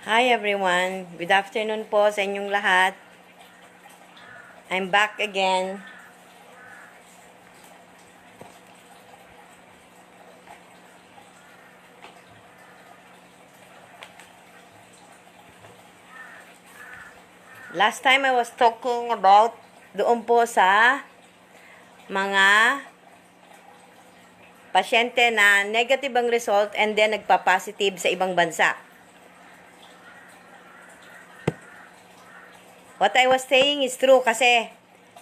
Hi everyone. Good afternoon po sa inyong lahat. I'm back again. Last time I was talking about doon po sa mga pasyente na negative ang result and then nagpa-positive sa ibang bansa. What I was saying is true kasi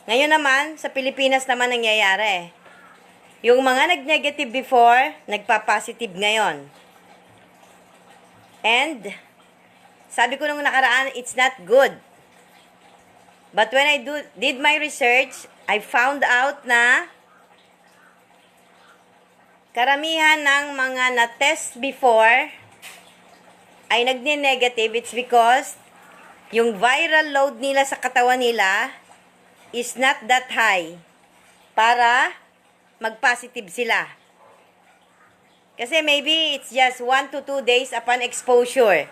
ngayon naman, sa Pilipinas naman nangyayari. Yung mga nag-negative before, nagpa-positive ngayon. And, sabi ko nung nakaraan, it's not good. But when I did my research, I found out na karamihan ng mga na-test before ay nagne-negative. It's because yung viral load nila sa katawan nila is not that high para mag-positive sila. Kasi maybe it's just 1 to 2 days upon exposure.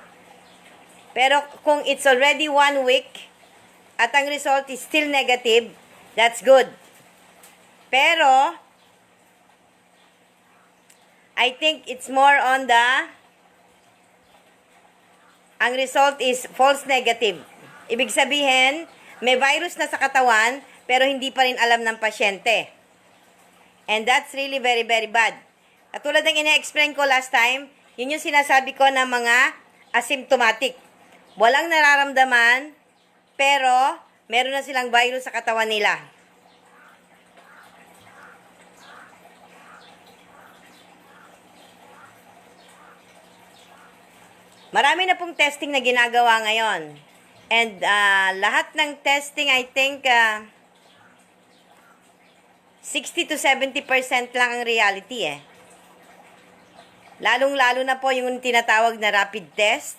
Pero kung it's already 1 week at ang result is still negative, that's good. Pero I think it's more on ang result is false negative. Ibig sabihin, may virus na sa katawan, pero hindi pa rin alam ng pasyente. And that's really very, very bad. Katulad ng ina-explain ko last time, yun yung sinasabi ko na mga asymptomatic. Walang nararamdaman, pero meron na silang virus sa katawan nila. Marami na pong testing na ginagawa ngayon. And lahat ng testing, I think, 60 to 70% lang ang reality eh. Lalong-lalo na po yung tinatawag na rapid test.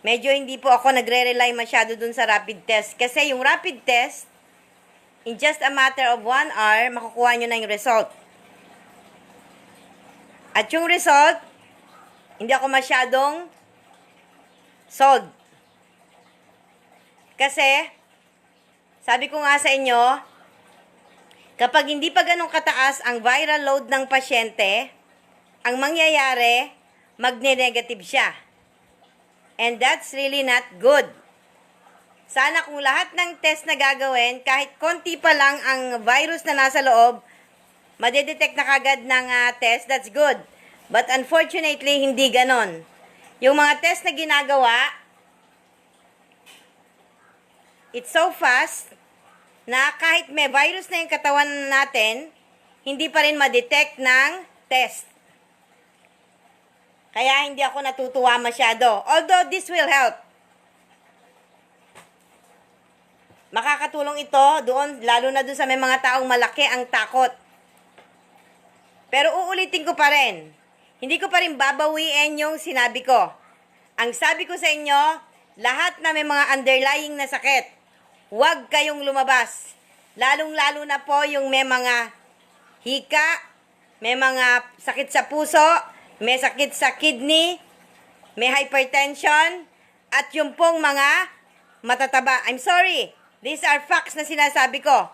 Medyo hindi po ako nagre-rely masyado dun sa rapid test. Kasi yung rapid test, in just a matter of 1 hour, makukuha nyo na yung result. At yung result, hindi ako masyadong sold. Kasi, sabi ko nga sa inyo, kapag hindi pa ganun kataas ang viral load ng pasyente, ang mangyayari, magne-negative siya. And that's really not good. Sana kung lahat ng test na gagawin, kahit konti pa lang ang virus na nasa loob, madedetect na kagad ng test, that's good. But unfortunately, hindi ganon. Yung mga test na ginagawa, it's so fast na kahit may virus na yung katawan natin, hindi pa rin ma-detect ng test. Kaya hindi ako natutuwa masyado. Although this will help. Makakatulong ito doon, lalo na doon sa may mga taong malaki ang takot. Pero uulitin ko pa rin. Hindi ko pa rin babawiin yung sinabi ko. Ang sabi ko sa inyo, lahat na may mga underlying na sakit, huwag kayong lumabas. Lalong-lalo na po yung may mga hika, may mga sakit sa puso, may sakit sa kidney, may hypertension, at yung pong mga matataba. I'm sorry, these are facts na sinasabi ko.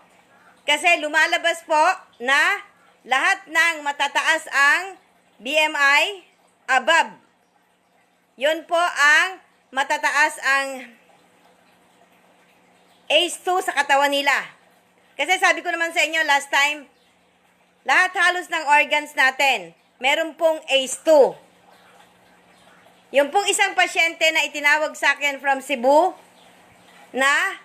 Kasi lumalabas po na lahat ng matataas ang BMI above. Yun po ang matataas ang ACE2 sa katawan nila. Kasi sabi ko naman sa inyo last time, lahat halos ng organs natin, meron pong ACE2. Yung pong isang pasyente na itinawag sa akin from Cebu, na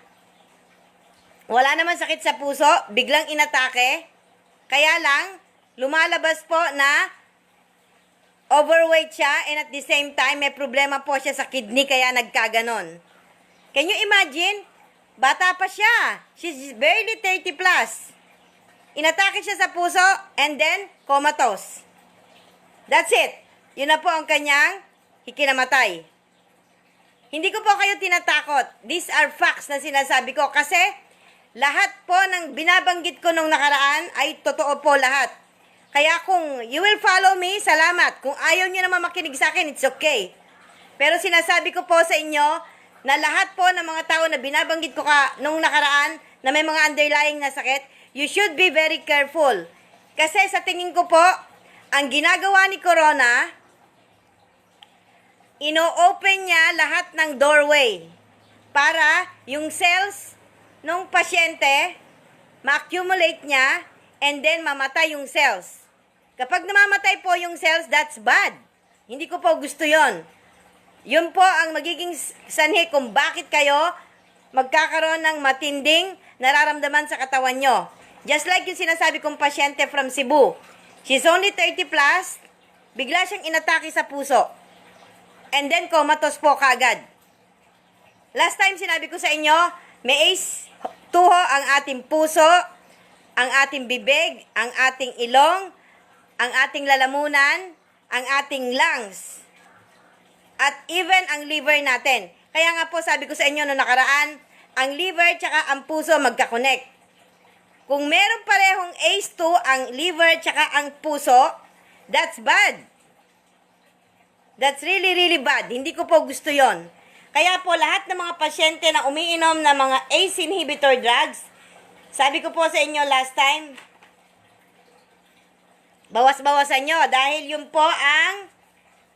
wala naman sakit sa puso, biglang inatake, kaya lang, lumalabas po na overweight siya and at the same time may problema po siya sa kidney kaya nagkaganon. Can you imagine? Bata pa siya. She's barely 30 plus. Inatake siya sa puso and then comatose. That's it. Yun na po ang kanyang ikinamatay. Hindi ko po kayo tinatakot. These are facts na sinasabi ko kasi lahat po ng binabanggit ko nung nakaraan ay totoo po lahat. Kaya kung you will follow me, salamat. Kung ayaw nyo naman makinig sa akin, it's okay. Pero sinasabi ko po sa inyo na lahat po ng mga tao na binabanggit ko nung nakaraan na may mga underlying na sakit, you should be very careful. Kasi sa tingin ko po, ang ginagawa ni Corona, ino-open niya lahat ng doorway para yung cells ng pasyente ma-accumulate niya and then mamatay yung cells. Kapag namamatay po yung cells, that's bad. Hindi ko po gusto yon. Yun po ang magiging sanhi kung bakit kayo magkakaroon ng matinding nararamdaman sa katawan nyo. Just like yung sinasabi kong pasyente from Cebu. She's only 30 plus, bigla siyang inatake sa puso. And then comatose po kaagad. Last time sinabi ko sa inyo, may ACE2 ang ating puso, ang ating bibig, ang ating ilong, ang ating lalamunan, ang ating lungs, at even ang liver natin. Kaya nga po sabi ko sa inyo noong nakaraan, ang liver tsaka ang puso magkakonect. Kung meron parehong ACE2 ang liver tsaka ang puso, that's bad. That's really, really bad. Hindi ko po gusto yon. Kaya po lahat ng mga pasyente na umiinom ng mga ACE inhibitor drugs, sabi ko po sa inyo last time, bawas-bawasan nyo dahil yun po ang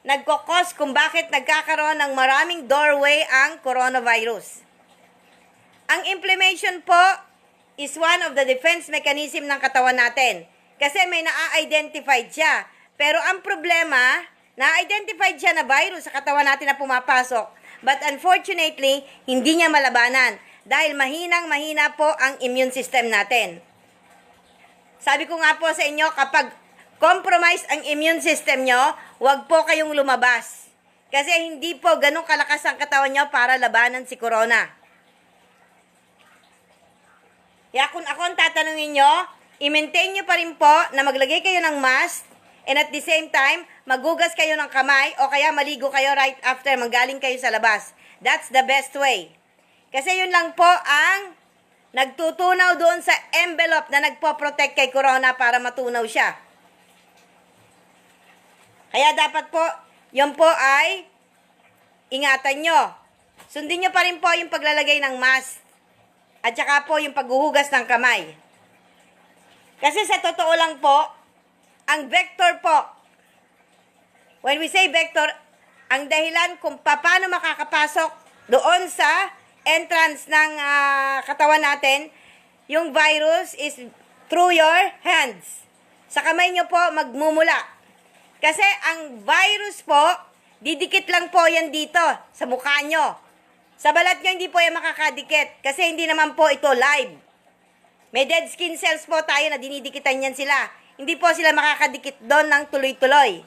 nagkokos kung bakit nagkakaroon ng maraming doorway ang coronavirus. Ang inflammation po is one of the defense mechanism ng katawan natin. Kasi may na-identified siya. Pero ang problema, na-identified siya na virus sa katawan natin na pumapasok. But unfortunately, hindi niya malabanan. Dahil mahinang-mahina po ang immune system natin. Sabi ko nga po sa inyo, kapag compromise ang immune system nyo, huwag po kayong lumabas. Kasi hindi po ganun kalakas ang katawan nyo para labanan si corona. Kaya kung ako ang tatanungin nyo, i-maintain nyo pa rin po na maglagay kayo ng mask and at the same time, magugas kayo ng kamay o kaya maligo kayo right after manggaling kayo sa labas. That's the best way. Kasi yun lang po ang nagtutunaw doon sa envelope na nagpo-protect kay corona para matunaw siya. Kaya dapat po, yun po ay ingatan nyo. Sundin nyo pa rin po yung paglalagay ng mask. At saka po yung paghuhugas ng kamay. Kasi sa totoo lang po, ang vector po, when we say vector, ang dahilan kung paano makakapasok doon sa entrance ng katawan natin, yung virus is through your hands. Sa kamay nyo po magmumula. Kasi ang virus po, didikit lang po yan dito sa mukha nyo. Sa balat nyo, hindi po yan makakadikit. Kasi hindi naman po ito live. May dead skin cells po tayo na dinidikitan yan sila. Hindi po sila makakadikit doon ng tuloy-tuloy.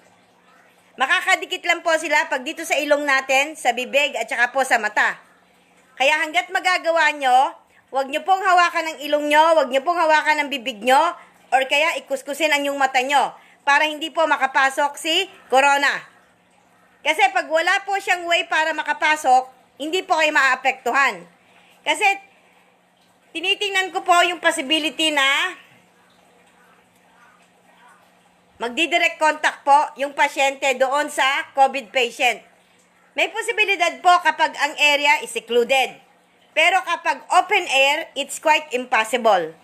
Makakadikit lang po sila pag dito sa ilong natin, sa bibig, at saka po sa mata. Kaya hanggat magagawa nyo, huwag nyo pong hawakan ng ilong nyo, huwag nyo pong hawakan ng bibig nyo, or kaya ikuskusin ang yung mata nyo, para hindi po makapasok si corona. Kasi pag wala po siyang way para makapasok, hindi po kayo maaapektuhan. Kasi, tinitingnan ko po yung possibility na magdi-direct contact po yung pasyente doon sa COVID patient. May posibilidad po kapag ang area is secluded. Pero kapag open air, it's quite impossible.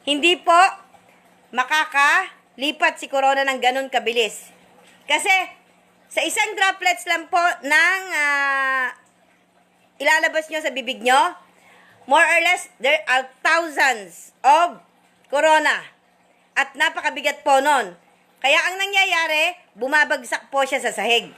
Hindi po makakalipat si corona ng ganun kabilis. Kasi, sa isang droplets lang po ng ilalabas nyo sa bibig nyo, more or less, there are thousands of corona. At napakabigat po nun. Kaya ang nangyayari, bumabagsak po siya sa sahig.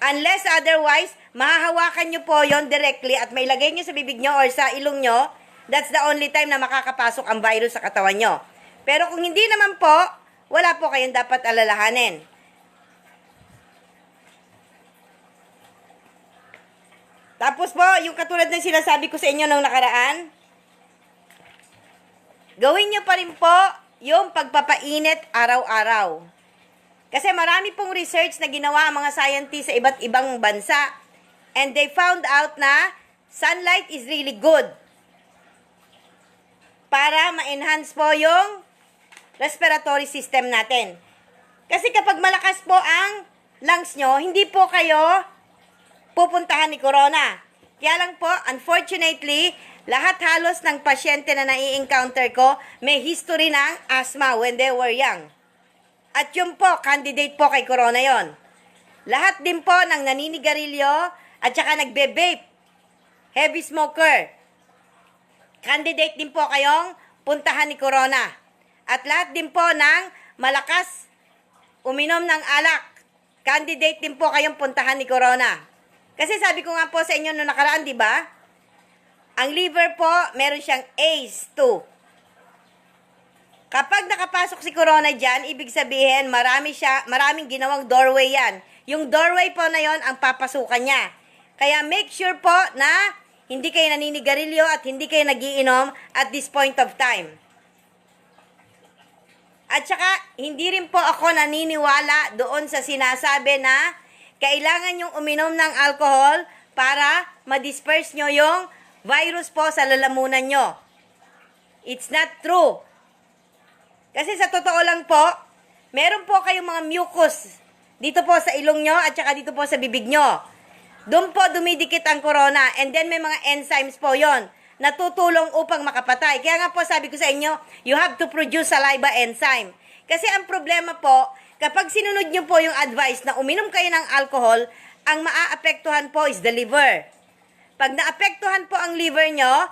Unless otherwise, mahahawakan nyo po yon directly at may lagay nyo sa bibig nyo or sa ilong nyo, that's the only time na makakapasok ang virus sa katawan nyo. Pero kung hindi naman po, wala po kayong dapat alalahanin. Tapos po, yung katulad ng sinasabi ko sa inyo nung nakaraan, gawin nyo pa rin po yung pagpapainit araw-araw. Kasi marami pong research na ginawa ang mga scientists sa iba't ibang bansa. And they found out na sunlight is really good para ma-enhance po yung respiratory system natin. Kasi kapag malakas po ang lungs nyo, hindi po kayo pupuntahan ni corona. Kaya lang po, unfortunately, lahat halos ng pasyente na nai-encounter ko, may history ng asthma when they were young. At yun po, candidate po kay corona yon. Lahat din po ng naninigarilyo at saka nagbe-vape, heavy smoker, candidate din po kayong puntahan ni corona. At lahat din po ng malakas uminom ng alak, candidate din po kayong puntahan ni corona. Kasi sabi ko nga po sa inyo noong nakaraan, di ba? Ang liver po, meron siyang ACE2. Kapag nakapasok si corona dyan, ibig sabihin, maraming ginawang doorway yan. Yung doorway po na yon ang papasukan niya. Kaya make sure po na hindi kayo naninigarilyo at hindi kayo nagiinom at this point of time. At saka, hindi rin po ako naniniwala doon sa sinasabi na kailangan yung uminom ng alcohol para ma-disperse nyo yung virus po sa lalamunan nyo. It's not true. Kasi sa totoo lang po, meron po kayong mga mucus dito po sa ilong nyo at saka dito po sa bibig nyo. Doon po dumidikit ang corona and then may mga enzymes po yon na tutulong upang makapatay. Kaya nga po sabi ko sa inyo, you have to produce saliva enzyme. Kasi ang problema po, kapag sinunod nyo po yung advice na uminom kayo ng alcohol, ang maaapektuhan po is the liver. Pag naapektuhan po ang liver nyo,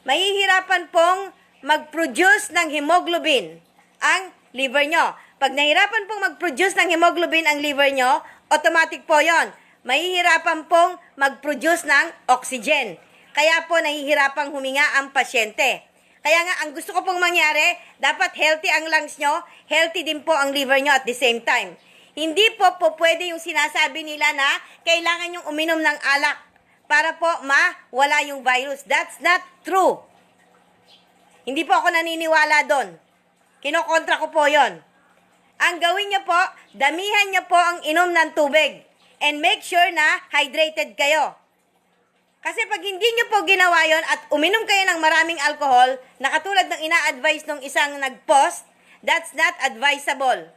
mahihirapan pong mag-produce ng hemoglobin ang liver nyo. Pag nahirapan pong mag-produce ng hemoglobin ang liver nyo, automatic po yon. Mahihirapan pong mag-produce ng oxygen. Kaya po nahihirapang huminga ang pasyente. Kaya nga, ang gusto ko pong mangyari, dapat healthy ang lungs nyo, healthy din po ang liver nyo at the same time. Hindi po pwede yung sinasabi nila na kailangan yung uminom ng alak para po mawala yung virus. That's not true. Hindi po ako naniniwala doon. Kinokontra ko po yon. Ang gawin nyo po, damihan nyo po ang inom ng tubig and make sure na hydrated kayo. Kasi pag hindi nyo po ginawa yon at uminom kayo ng maraming alcohol, na katulad ng ina-advise nung isang nag-post, that's not advisable.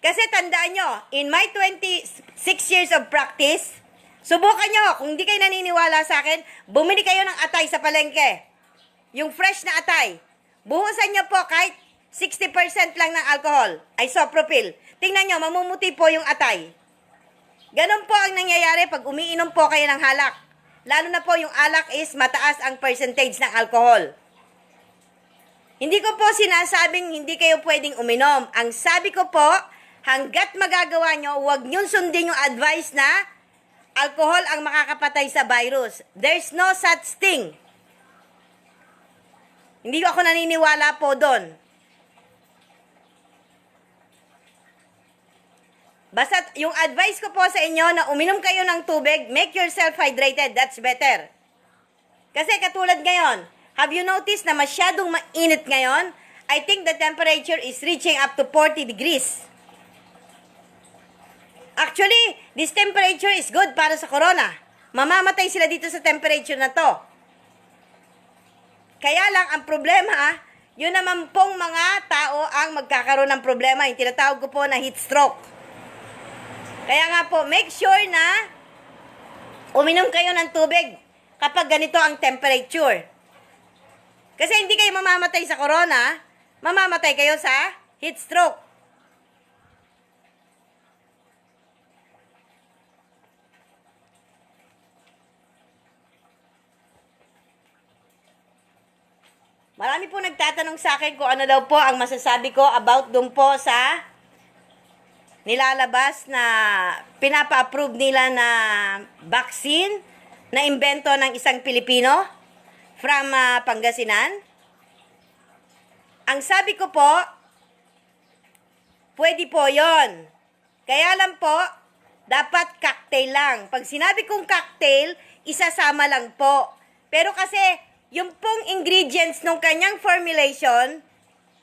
Kasi tandaan nyo, in my 26 years of practice, subukan nyo, kung hindi kayo naniniwala sa akin, bumili kayo ng atay sa palengke. Yung fresh na atay. Buhusan nyo po kahit 60% lang ng alcohol, isopropyl. Tingnan nyo, mamumuti po yung atay. Ganon po ang nangyayari pag umiinom po kayo ng halak. Lalo na po yung alak is mataas ang percentage ng alcohol. Hindi ko po sinasabing hindi kayo pwedeng uminom. Ang sabi ko po, hanggat magagawa nyo, huwag nyo sundin yung advice na alcohol ang makakapatay sa virus. There's no such thing. Hindi ako naniniwala po doon. Basta yung advice ko po sa inyo na uminom kayo ng tubig, make yourself hydrated. That's better. Kasi katulad ngayon, have you noticed na masyadong mainit ngayon? I think the temperature is reaching up to 40 degrees. Actually, this temperature is good para sa corona. Mamamatay sila dito sa temperature na to. Kaya lang, ang problema, yun naman pong mga tao ang magkakaroon ng problema. Yung tinatawag ko po na heat stroke. Kaya nga po, make sure na uminom kayo ng tubig kapag ganito ang temperature. Kasi hindi kayo mamamatay sa corona, mamamatay kayo sa heat stroke. Marami po nagtatanong sa akin kung ano daw po ang masasabi ko about dun po sa nilalabas na pinapa-approve nila na vaccine na imbento ng isang Pilipino from Pangasinan. Ang sabi ko po, pwede po yon. Kaya lang po, dapat cocktail lang. Pag sinabi kong cocktail, isasama lang po. Pero kasi, yung pong ingredients ng kanyang formulation,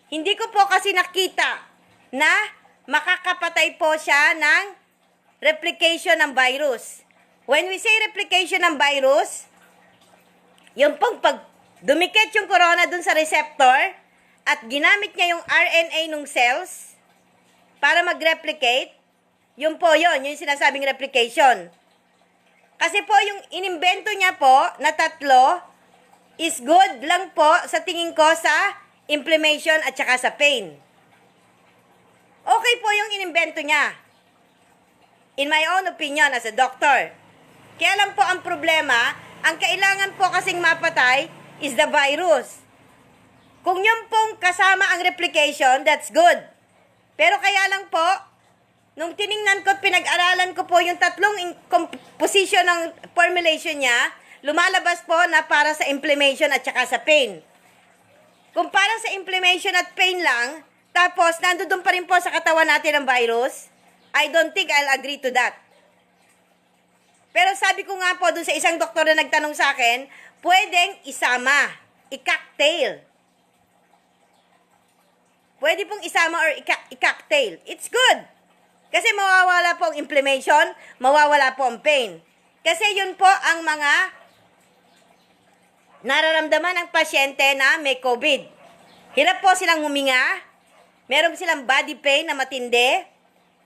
hindi ko po kasi nakita na makakapatay po siya ng replication ng virus. When we say replication ng virus, yung pong pag dumikit yung corona dun sa receptor at ginamit niya yung RNA ng cells para mag-replicate, Yun po yun, yung sinasabing replication. Kasi po yung inimbento niya po na tatlo is good lang po sa tingin ko sa inflammation at saka sa pain. Okay po yung inimbento niya. In my own opinion as a doctor. Kaya lang po ang problema, ang kailangan po kasing mapatay is the virus. Kung yun pong kasama ang replication, that's good. Pero kaya lang po, nung tiningnan ko at pinag-aralan ko po yung tatlong composition ng formulation niya, lumalabas po na para sa inflammation at saka sa pain. Kung para sa inflammation at pain lang, tapos nandoon pa rin po sa katawan natin ang virus, I don't think I'll agree to that. Pero sabi ko nga po dun sa isang doktor na nagtanong sa akin, pwedeng isama, i-cocktail. Pwede pong isama or i-cocktail. It's good. Kasi mawawala po ang inflammation, mawawala po ang pain. Kasi yun po ang mga nararamdaman ng pasyente na may COVID. Hirap po silang huminga, meron silang body pain na matindi,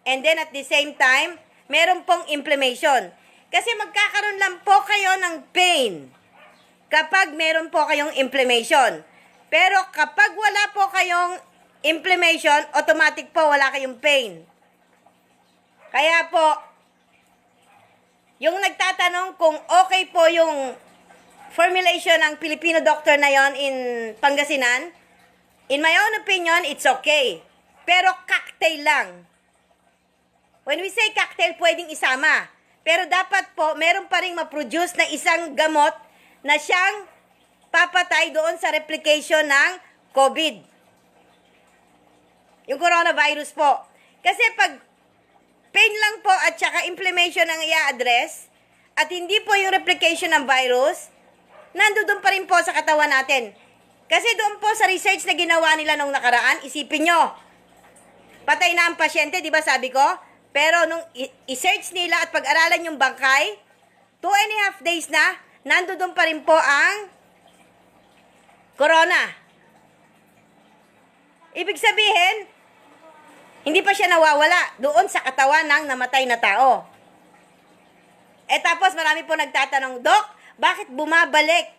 and then at the same time, meron pong inflammation. Kasi magkakaroon lang po kayo ng pain kapag meron po kayong inflammation. Pero kapag wala po kayong inflammation, automatic po wala kayong pain. Kaya po, yung nagtatanong kung okay po yung formulation ng Filipino doctor na yon in Pangasinan, in my own opinion, it's okay. Pero cocktail lang. When we say cocktail, pwedeng isama. Pero dapat po, meron pa rin ma-produce na isang gamot na siyang papatay doon sa replication ng COVID. Yung coronavirus po. Kasi pag pain lang po at saka inflammation ang i-address at hindi po yung replication ng virus, nandoon pa rin po sa katawan natin. Kasi doon po sa research na ginawa nila nung nakaraan, isipin nyo, patay na ang pasyente, di ba sabi ko? Pero nung i-search nila at pag-aralan yung bangkay, 2.5 days na, nandoon pa rin po ang corona. Ibig sabihin, hindi pa siya nawawala doon sa katawan ng namatay na tao. Eh tapos marami po nagtatanong, Dok, bakit bumabalik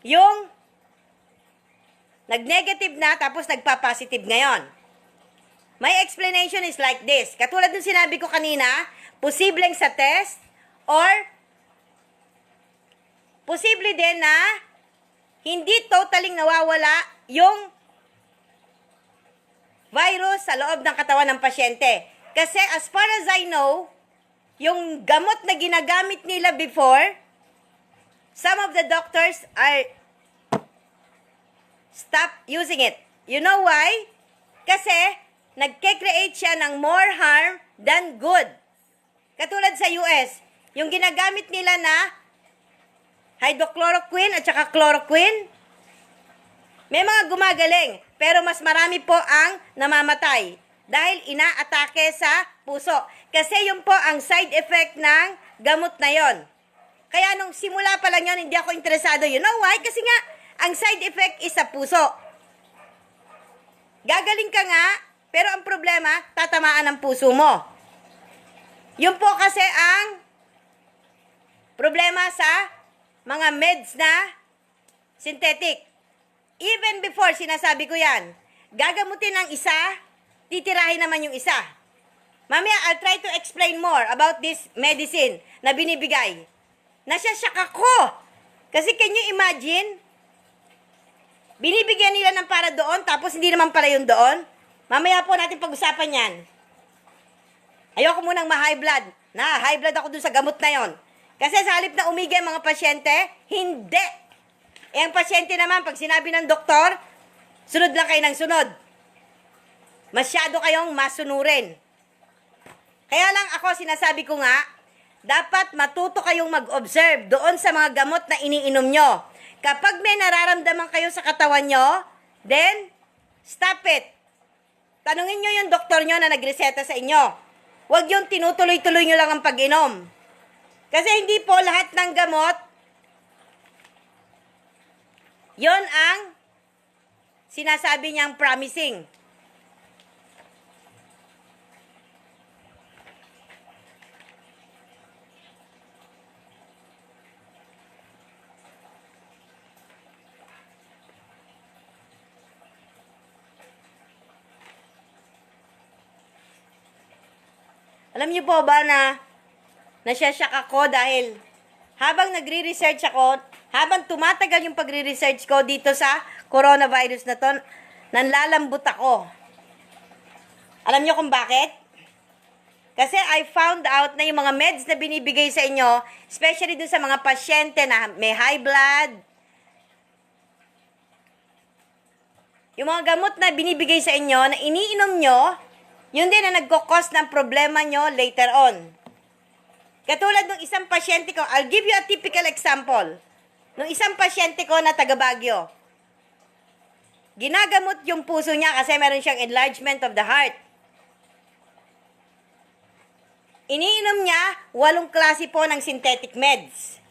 yung nag-negative na tapos nagpa-positive ngayon? My explanation is like this. Katulad ng sinabi ko kanina, posibleng sa test or posible din na hindi totaling nawawala yung virus sa loob ng katawan ng pasyente. Kasi as far as I know, yung gamot na ginagamit nila before, some of the doctors are stop using it. You know why? Kasi nagke-create siya ng more harm than good. Katulad sa US, yung ginagamit nila na hydrochloroquine at saka chloroquine, may mga gumagaling, pero mas marami po ang namamatay dahil inaatake sa puso. Kasi yun po ang side effect ng gamot na yon. Kaya nung simula pa lang yun, hindi ako interesado. You know why? Kasi nga, ang side effect is sa puso. Gagaling ka nga, pero ang problema, tatamaan ang puso mo. Yun po kasi ang problema sa mga meds na synthetic. Even before, sinasabi ko yan, gagamutin ng isa, titirahin naman yung isa. Mamaya, I'll try to explain more about this medicine na binibigay. Nasyasyak ako. Kasi can you imagine, binibigyan nila ng para doon, tapos hindi naman pala yung doon. Mamaya po natin pag-usapan yan. Ayoko munang ma-high blood. High blood ako dun sa gamot na yon. Kasi sa halip na umigay mga pasyente, hindi. Eh ang pasyente naman, pag sinabi ng doktor, sunod lang kayo ng sunod. Masyado kayong masunurin. Kaya lang ako, sinasabi ko nga, dapat matuto kayong mag-observe doon sa mga gamot na iniinom nyo. Kapag may nararamdaman kayo sa katawan nyo, then, stop it. Tanungin nyo yung doktor nyo na nagreseta sa inyo. Huwag yung tinutuloy-tuloy nyo lang ang pag-inom. Kasi hindi po lahat ng gamot, yon ang sinasabi niyang promising. Alam niyo po ba na nasyasyak ako dahil habang nagre-research ako, habang tumatagal yung pagre-research ko dito sa coronavirus na to, nanlalambot ako. Alam niyo kung bakit? Kasi I found out na yung mga meds na binibigay sa inyo, especially dun sa mga pasyente na may high blood, yung mga gamot na binibigay sa inyo, na iniinom nyo, yun din na nagkukos ng problema nyo later on. Katulad ng isang pasyente ko, I'll give you a typical example. Nung isang pasyente ko na taga Baguio, ginagamot yung puso niya kasi meron siyang enlargement of the heart. Iniinom niya 8 klase po ng synthetic meds.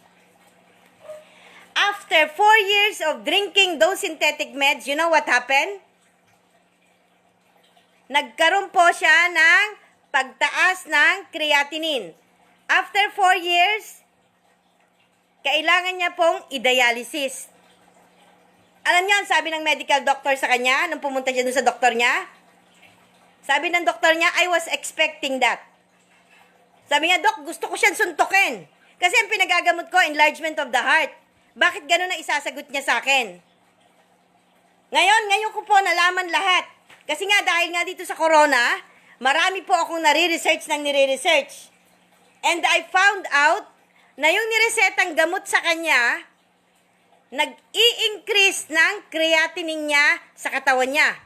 After 4 years of drinking those synthetic meds, you know what happened? Nagkaroon po siya ng pagtaas ng creatinine. After 4 years, kailangan niya pong i-dialysis. Alam niyo, ang sabi ng medical doctor sa kanya, nung pumunta siya dun sa doktor niya, sabi ng doktor niya, I was expecting that. Sabi niya, Dok, gusto ko siyang suntukin. Kasi ang pinagagamot ko, enlargement of the heart. Bakit gano'n ang isasagot niya sa akin? Ngayon ko po nalaman lahat. Kasi nga, dahil nga dito sa corona, marami po akong nare-research ng nire-research. And I found out na yung niresetang gamot sa kanya, nag-i-increase ng creatinine niya sa katawan niya.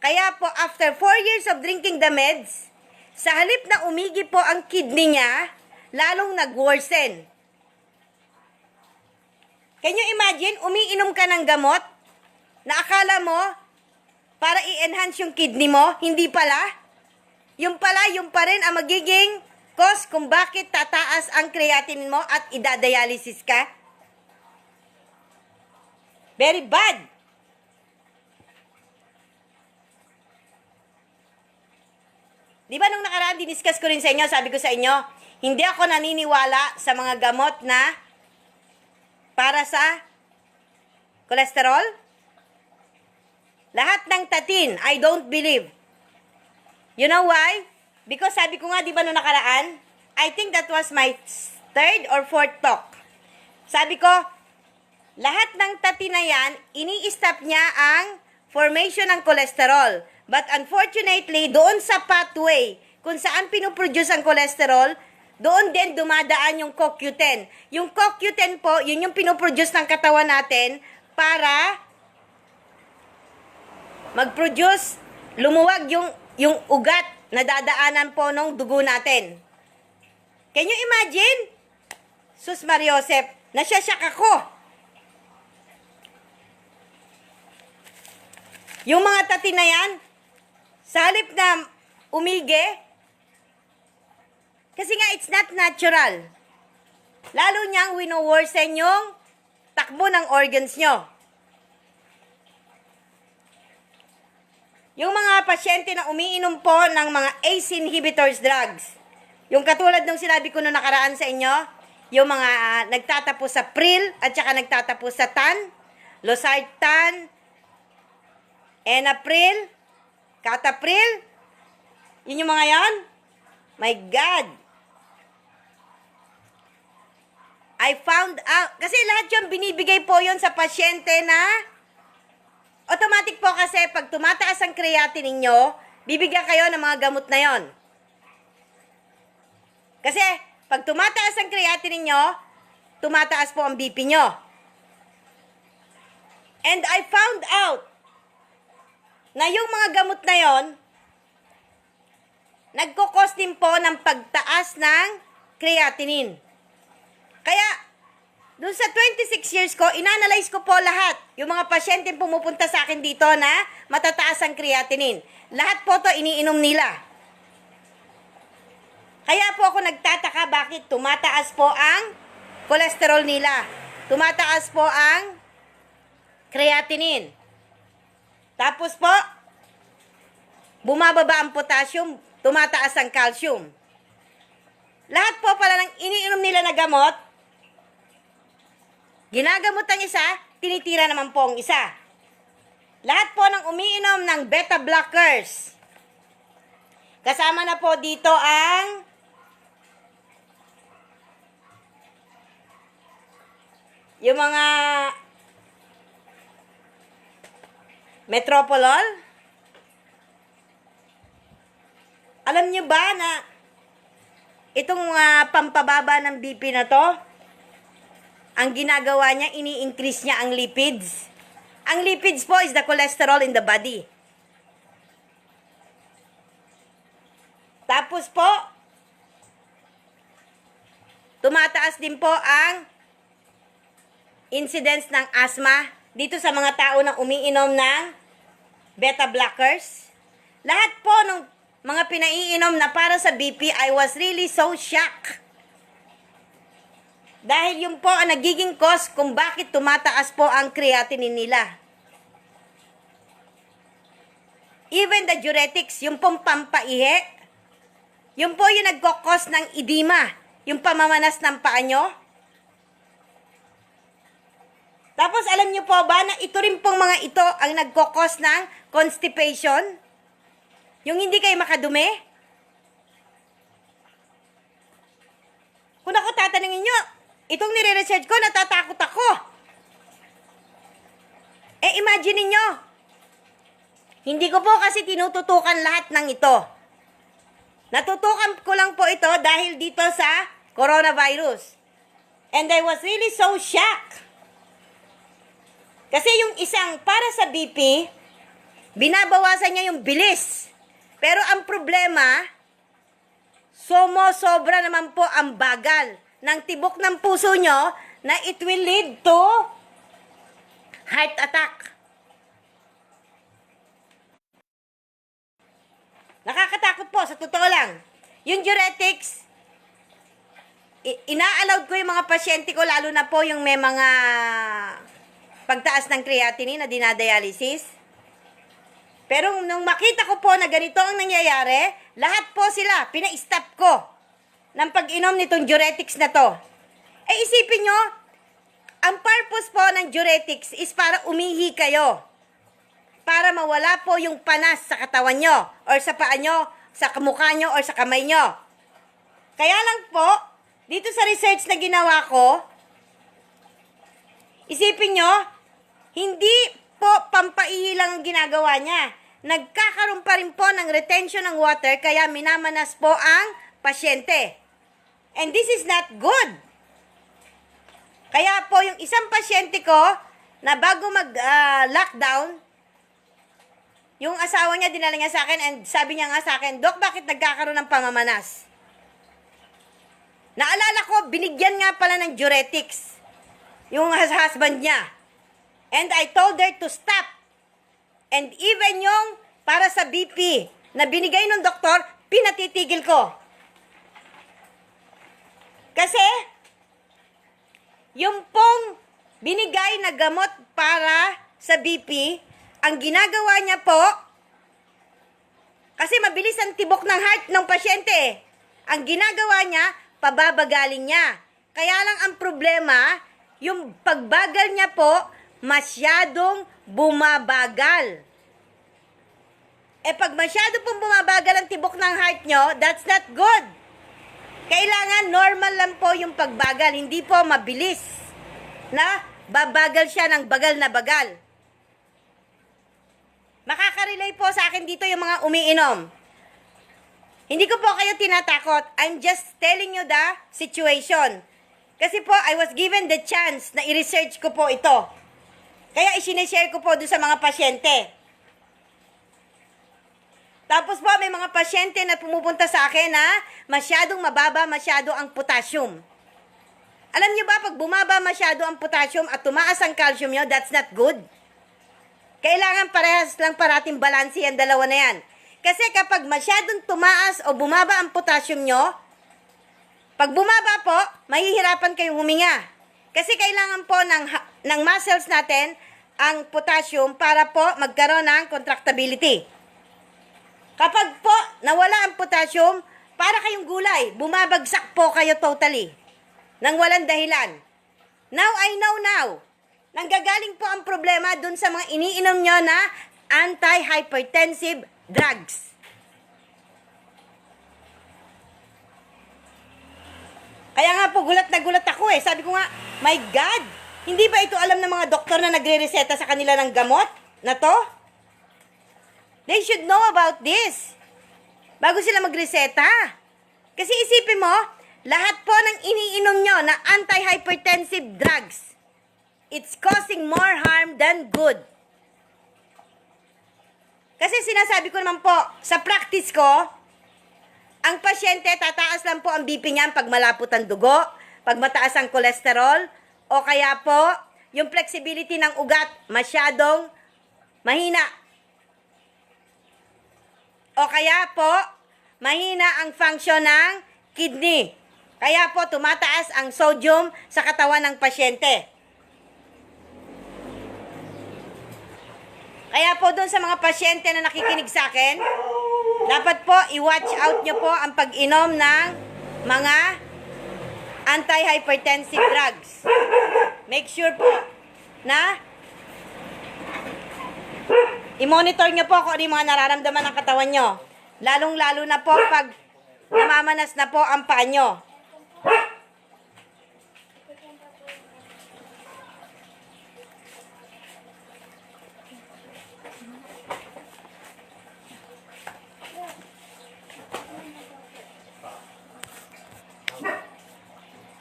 Kaya po, after 4 years of drinking the meds, sa halip na umigi po ang kidney niya, lalong nag-worsen. Can you imagine, umiinom ka ng gamot na akala mo para i-enhance yung kidney mo, hindi pala? Yung pa rin ang magiging cause kung bakit tataas ang creatinine mo at idadialysis ka? Very bad. Di ba nung nakaraan, diniscuss ko rin sa inyo, sabi ko sa inyo, hindi ako naniniwala sa mga gamot na para sa cholesterol. Lahat ng tatin, I don't believe. You know why? Because sabi ko nga, di ba nung nakaraan, I think that was my 3rd or 4th talk. Sabi ko, lahat ng tatin na yan, ini-stop niya ang formation ng cholesterol. But unfortunately, doon sa pathway kung saan pinoproduce ang cholesterol, doon din dumadaan yung CoQ10. Yung CoQ10 po, yun yung pinoproduce ng katawan natin para mag-produce, lumuwag yung ugat na dadaanan po ng dugo natin. Can you imagine? Sus Mariosep, nasyasyak ako. Yung mga tatin na yan, sa halip na umige, kasi nga it's not natural. Lalo niyang wino-worsen yung takbo ng organs nyo. Yung mga pasyente na umiinom po ng mga ACE inhibitors drugs, yung katulad ng sinabi ko noong nakaraan sa inyo, yung mga nagtatapos sa Pril at saka nagtatapos sa TAN, Losartan, Enapril, Catapril, yun yung mga yan. My God. I found out, kasi lahat yung binibigay po yun sa pasyente na automatic po kasi pag tumataas ang creatinine nyo, bibigyan kayo ng mga gamot na yon. Kasi pag tumataas ang creatinine nyo, tumataas po ang BP nyo. And I found out na yung mga gamot na yon, nagkukos din po ng pagtaas ng creatinine. Kaya, doon sa 26 years ko, inanalyze ko po lahat. Yung mga pasyente pumupunta sa akin dito na matataas ang creatinine. Lahat po to iniinom nila. Kaya po ako nagtataka bakit tumataas po ang cholesterol nila. Tumataas po ang creatinine. Tapos po, bumababa ang potassium, tumataas ang calcium. Lahat po pala ng iniinom nila na gamot, ginagamot ang isa, tinitira naman po ang isa. Lahat po ng umiinom ng beta blockers, kasama na po dito ang yung mga Metropolol. Alam nyo ba na itong pampababa ng BP na to, ang ginagawa niya, ini-increase niya ang lipids. Ang lipids po is the cholesterol in the body. Tapos po, tumataas din po ang incidence ng asthma dito sa mga tao na umiinom ng beta blockers. Lahat po ng mga pinaiinom na para sa BP, I was really so shocked. Dahil yun po ang nagiging cause kung bakit tumataas po ang creatinine nila. Even the diuretics, yung pong pampaihi, yun po yung nagkokos ng edema, yung pamamanas ng paa nyo. Tapos alam nyo po ba na ito rin pong mga ito ang nagkokos ng constipation? Yung hindi kayo makadumi? Kung ako tatanungin nyo, itong nire-research ko, natatakot ako. Imagine niyo, hindi ko po kasi tinututukan lahat ng ito. Natutukan ko lang po ito dahil dito sa coronavirus. And I was really so shocked. Kasi yung isang para sa BP, binabawasan niya yung bilis. Pero ang problema, sobra naman po ang bagal ng tibok ng puso nyo na it will lead to heart attack. Nakakatakot po, sa totoo lang. Yung diuretics, ina-allowed ko yung mga pasyente ko, lalo na po yung may mga pagtaas ng creatinine na dinadialysis. Pero nung makita ko po na ganito ang nangyayari, lahat po sila, pina-stop ko ng pag-inom nitong diuretics na to. Isipin nyo, ang purpose po ng diuretics is para umihi kayo. Para mawala po yung panas sa katawan nyo, or sa paa nyo, sa kamukha nyo, or sa kamay nyo. Kaya lang po, dito sa research na ginawa ko, isipin nyo, hindi po pampaihi lang ang ginagawa niya. Nagkakaroon pa rin po ng retention ng water, kaya minamanas po ang pasyente. And this is not good. Kaya po yung isang pasyente ko, na bago mag-lockdown, yung asawa niya, dinala niya sa akin, and sabi niya nga sa akin, Dok, bakit nagkakaroon ng pamamanas? Naalala ko, binigyan nga pala ng diuretics yung husband niya. And I told her to stop. And even yung para sa BP na binigay ng doktor, pinatitigil ko. Kasi, yung pong binigay na gamot para sa BP, ang ginagawa niya po, kasi mabilis ang tibok ng heart ng pasyente. Ang ginagawa niya, pababagaling niya. Kaya lang ang problema, yung pagbagal niya po, masyadong bumabagal. Pag masyado pong bumabagal ang tibok ng heart nyo, that's not good. Kailangan normal lang po yung pagbagal, hindi po mabilis na babagal siya ng bagal na bagal. Makaka-relay po sa akin dito yung mga umiinom. Hindi ko po kayo tinatakot. I'm just telling you the situation. Kasi po, I was given the chance na i-research ko po ito. Kaya isineshare ko po doon sa mga pasyente. Tapos po, may mga pasyente na pumupunta sa akin na masyadong mababa masyado ang potassium. Alam niyo ba, pag bumaba masyado ang potassium at tumaas ang calcium nyo, that's not good. Kailangan parehas lang parating balanse ang dalawa na yan. Kasi kapag masyadong tumaas o bumaba ang potassium nyo, pag bumaba po, mahihirapan kayong huminga. Kasi kailangan po ng muscles natin ang potassium para po magkaroon ng contractability. Kapag po nawala ang potassium, para kayong gulay, bumabagsak po kayo totally. Nang walang dahilan. Now I know now. Nanggagaling po ang problema dun sa mga iniinom nyo na anti-hypertensive drugs. Kaya nga po, gulat na gulat ako eh. Sabi ko nga, my God, Hindi ba ito alam ng mga doktor na nagre-reseta sa kanila ng gamot na to? They should know about this bago sila magreseta. Kasi isipin mo, lahat po ng iniinom nyo na anti-hypertensive drugs, it's causing more harm than good. Kasi sinasabi ko naman po, sa practice ko, ang pasyente, tataas lang po ang BP niyan pag malapot ang dugo, pag mataas ang kolesterol, o kaya po, yung flexibility ng ugat masyadong mahina. O kaya po, mahina ang function ng kidney. Kaya po, tumataas ang sodium sa katawan ng pasyente. Kaya po doon sa mga pasyente na nakikinig sa akin, dapat po i-watch out nyo po ang pag-inom ng mga anti-hypertensive drugs. Make sure po na i-monitor nyo po kung ano yung mga nararamdaman ng katawan nyo. Lalong-lalo na po pag namamanas na po ang paa nyo.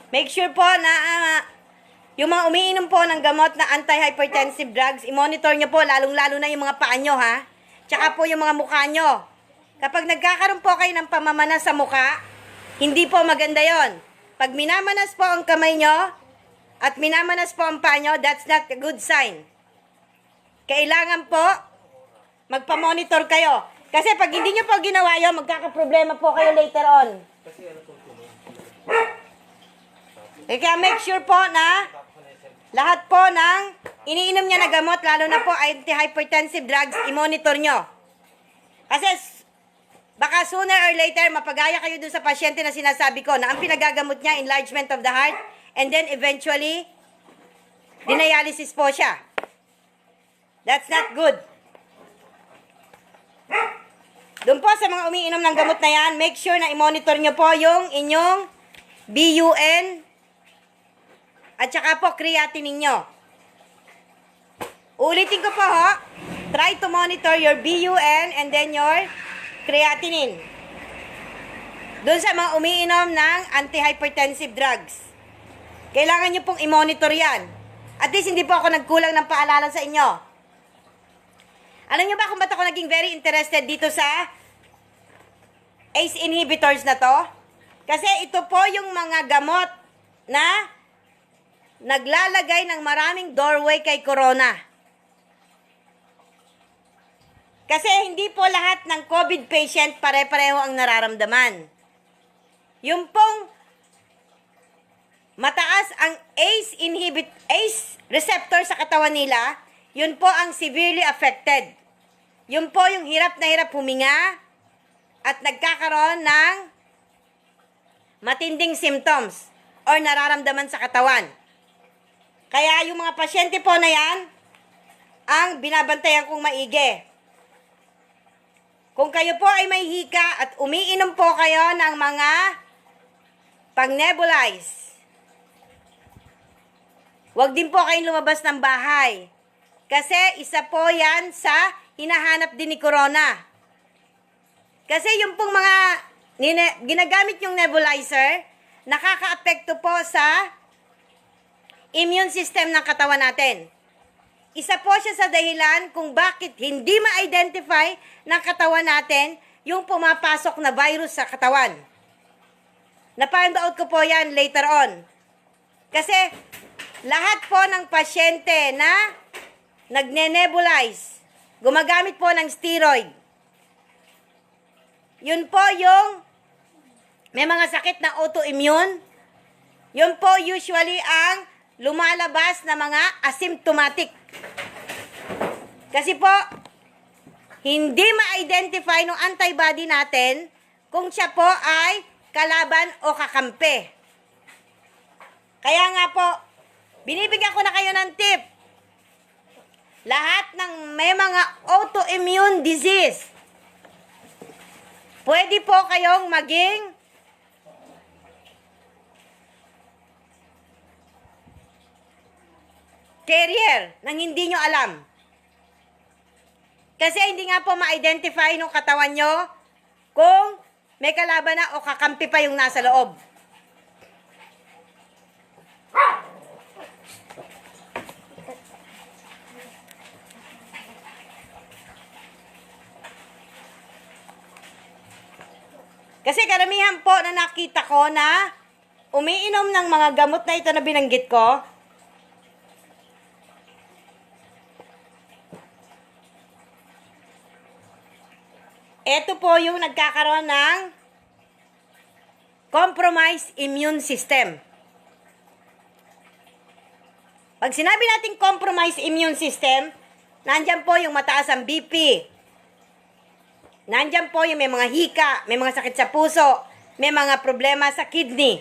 Make sure po na yung mga umiinom po ng gamot na anti-hypertensive drugs, i-monitor nyo po, lalong-lalo na yung mga paa nyo, ha? Tsaka po yung mga mukha nyo. Kapag nagkakaroon po kayo ng pamamanas sa mukha, hindi po maganda yon. Pag minamanas po ang kamay nyo at minamanas po ang paa nyo, that's not a good sign. Kailangan po magpa-monitor kayo. Kasi pag hindi nyo po ginawa yun, magkakaproblema po kayo later on. Kaya make sure po na lahat po ng iniinom niya na gamot, lalo na po anti-hypertensive drugs, i-monitor nyo. Kasi baka sooner or later, mapagaya kayo dun sa pasyente na sinasabi ko na ang pinagagamot niya, enlargement of the heart, and then eventually, dinialysis po siya. That's not good. Doon po sa mga umiinom ng gamot na yan, make sure na i-monitor nyo po yung inyong BUN at saka po creatinine nyo. Ulitin ko po ho, try to monitor your BUN and then your creatinine. Doon sa mga umiinom ng anti-hypertensive drugs. Kailangan nyo pong i-monitor yan. At least hindi po ako nagkulang ng paalala sa inyo. Alam nyo ba kung ba't ako naging very interested dito sa ACE inhibitors na to? Kasi ito po yung mga gamot na naglalagay ng maraming doorway kay corona. Kasi hindi po lahat ng COVID patient pare-pareho ang nararamdaman. Yung pong mataas ang ACE receptor sa katawan nila, yun po ang severely affected. Yun po yung hirap na hirap huminga at nagkakaroon ng matinding symptoms or nararamdaman sa katawan. Kaya yung mga pasyente po na yan, ang binabantayan kong maigi. Kung kayo po ay may hika at umiinom po kayo ng mga pang-nebulize, huwag din po kayong lumabas ng bahay. Kasi isa po yan sa hinahanap din ni corona. Kasi yung pong mga ginagamit yung nebulizer, nakaka-apekto po sa immune system ng katawan natin. Isa po siya sa dahilan kung bakit hindi ma-identify ng katawan natin yung pumapasok na virus sa katawan. Na-find out ko po yan later on. Kasi lahat po ng pasyente na nagne-nebulize, gumagamit po ng steroid, yun po yung may mga sakit na autoimmune, yun po usually ang lumalabas na mga asymptomatic. Kasi po, hindi ma-identify ng antibody natin kung siya po ay kalaban o kakampi. Kaya nga po, binibigyan ko na kayo ng tip. Lahat ng may mga autoimmune disease, pwede po kayong maging carrier nang hindi nyo alam. Kasi hindi nga po ma-identify nung katawan nyo kung may kalaban na o kakampi pa yung nasa loob. Kasi karamihan po na nakita ko na umiinom ng mga gamot na ito na binanggit ko, ito po yung nagkakaroon ng compromised immune system. Pag sinabi natin compromised immune system, nandyan po yung mataas ang BP. Nandyan po yung may mga hika, may mga sakit sa puso, may mga problema sa kidney.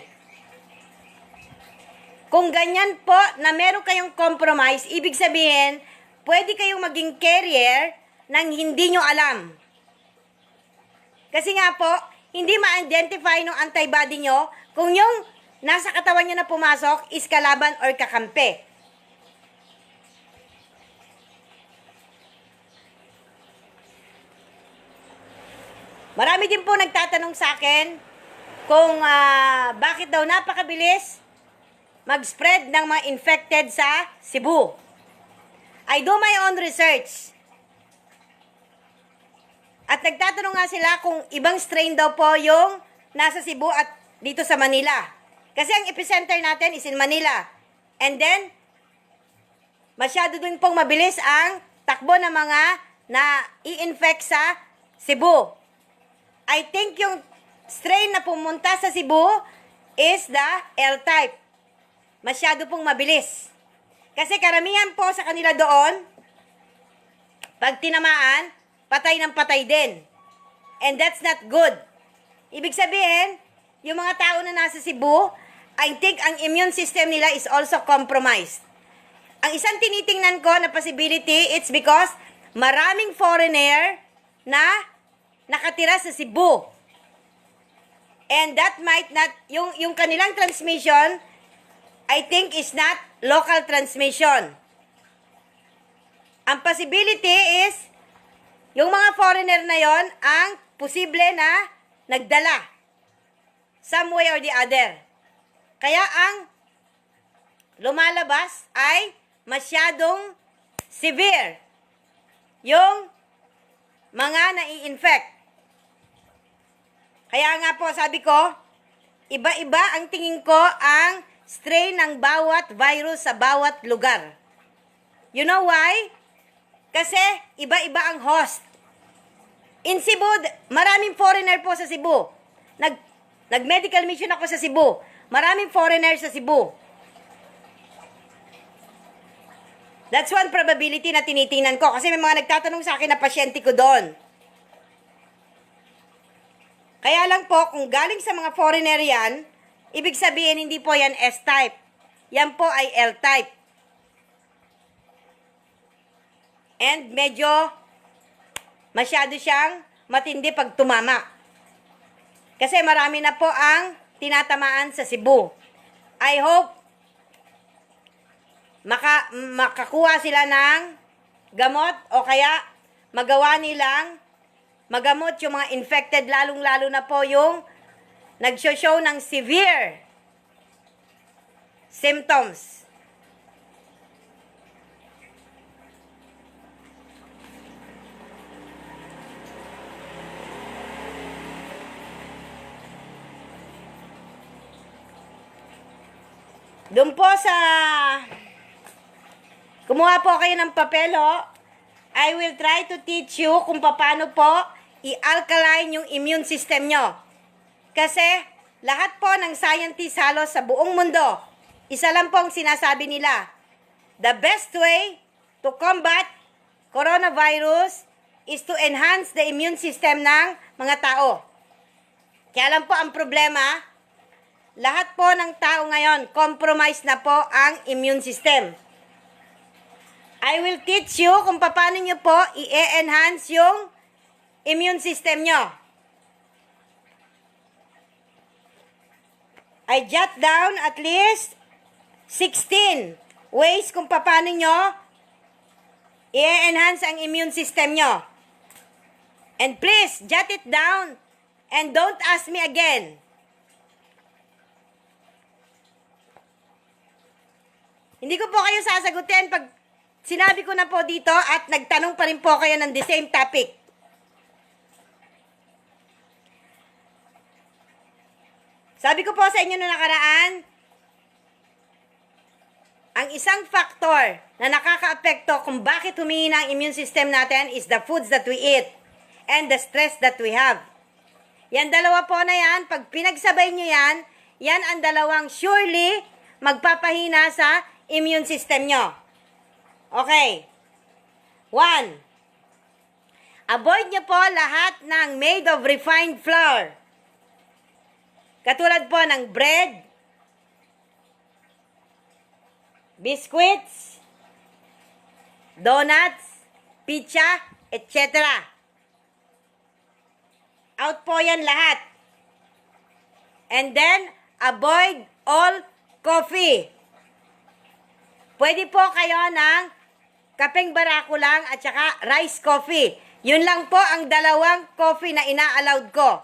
Kung ganyan po na meron kayong compromise, ibig sabihin, pwede kayong maging carrier nang hindi nyo alam. Kasi nga po, hindi ma-identify ng antibody nyo kung yung nasa katawan nyo na pumasok is kalaban or kakampi. Marami din po nagtatanong sa akin kung bakit daw napakabilis mag-spread ng mga infected sa Cebu. I do my own research. At nagtatanong nga sila kung ibang strain daw po yung nasa Cebu at dito sa Manila. Kasi ang epicenter natin is in Manila. And then, masyado din pong mabilis ang takbo ng mga na-i-infect sa Cebu. I think yung strain na pumunta sa Cebu is the L-type. Masyado pong mabilis. Kasi karamihan po sa kanila doon, pag tinamaan, patay ng patay din. And that's not good. Ibig sabihin, yung mga tao na nasa Cebu, I think ang immune system nila is also compromised. Ang isang tinitingnan ko na possibility, it's because maraming foreigner na nakatira sa Cebu. And that might not, yung kanilang transmission, I think is not local transmission. Ang possibility is, yung mga foreigner na yon ang posible na nagdala some way or the other. Kaya ang lumalabas ay masyadong severe yung mga nai-infect. Kaya nga po sabi ko, iba-iba ang tingin ko ang strain ng bawat virus sa bawat lugar. You know why? Kasi iba-iba ang host. In Cebu, maraming foreigner po sa Cebu. Nag-medical mission ako sa Cebu. Maraming foreigner sa Cebu. That's one probability na tinitingnan ko. Kasi may mga nagtatanong sa akin na pasyente ko doon. Kaya lang po, kung galing sa mga foreigner yan, ibig sabihin hindi po yan S-type. Yan po ay L-type. And medyo masyado siyang matindi pag tumama. Kasi marami na po ang tinatamaan sa Cebu. I hope makakuha sila ng gamot o kaya magawa nilang magamot yung mga infected, lalong-lalo na po yung nagsho-show ng severe symptoms. Doon po sa kumuha po kayo ng papelo, I will try to teach you kung paano po i-alkaline yung immune system nyo. Kasi lahat po ng scientists halos sa buong mundo, isa lang po ang sinasabi nila, the best way to combat coronavirus is to enhance the immune system ng mga tao. Kaya lang po ang problema, lahat po ng tao ngayon, compromised na po ang immune system. I will teach you kung paano nyo po i-enhance yung immune system nyo. I jot down at least 16 ways kung paano nyo i-enhance ang immune system nyo. And please, jot it down and don't ask me again. Hindi ko po kayo sasagutin pag sinabi ko na po dito at nagtanong pa rin po kayo ng the same topic. Sabi ko po sa inyo na nakaraan, ang isang factor na nakaka-apekto kung bakit humihina ang immune system natin is the foods that we eat and the stress that we have. Yan dalawa po na yan, pag pinagsabay nyo yan, yan ang dalawang surely magpapahina sa immune system nyo. Okay. 1. Avoid nyo po lahat ng made of refined flour. Katulad po ng bread, biscuits, donuts, pizza, etc. Out po yan lahat. And then, avoid all coffee. Pwede po kayo ng kapeng barako lang at saka rice coffee. Yun lang po ang dalawang coffee na ina-allowed ko.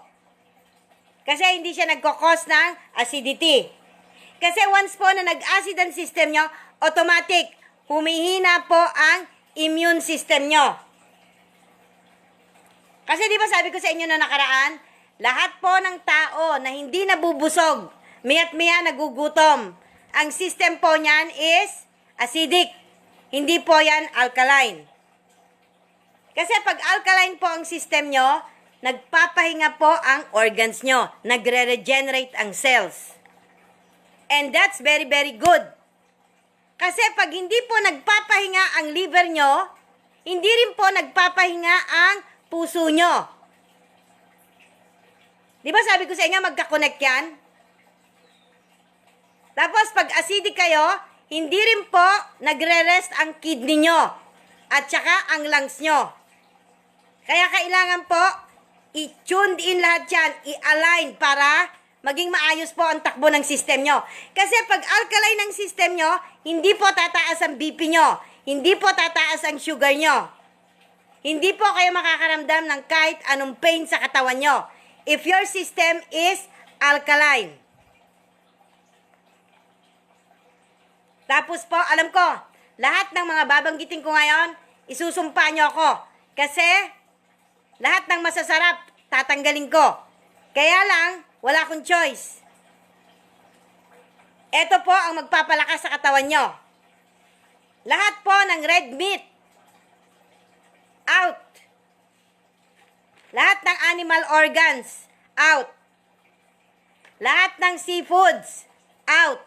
Kasi hindi siya nagkakos ng acidity. Kasi once po na nag-acid ang system nyo, automatic, humihina po ang immune system nyo. Kasi di ba sabi ko sa inyo na nakaraan, lahat po ng tao na hindi nabubusog, miya't-miya nagugutom, ang system po niyan is acidic. Hindi po yan alkaline. Kasi pag alkaline po ang system nyo, nagpapahinga po ang organs nyo. Nagre-regenerate ang cells. And that's very, very good. Kasi pag hindi po nagpapahinga ang liver nyo, hindi rin po nagpapahinga ang puso nyo. Di ba sabi ko sa inyo, magkakonect yan? Tapos pag acidic kayo, hindi rin po nagre-rest ang kidney nyo at saka ang lungs nyo. Kaya kailangan po i-tuned in lahat yan, i-align para maging maayos po ang takbo ng system nyo. Kasi pag alkaline ng system nyo, hindi po tataas ang BP nyo, hindi po tataas ang sugar nyo. Hindi po kayo makakaramdam ng kahit anong pain sa katawan nyo if your system is alkaline. Tapos po, alam ko, lahat ng mga babanggitin ko ngayon, isusumpa nyo ako. Kasi, lahat ng masasarap, tatanggalin ko. Kaya lang, wala akong choice. Ito po ang magpapalakas sa katawan nyo. Lahat po ng red meat, out. Lahat ng animal organs, out. Lahat ng seafoods, out.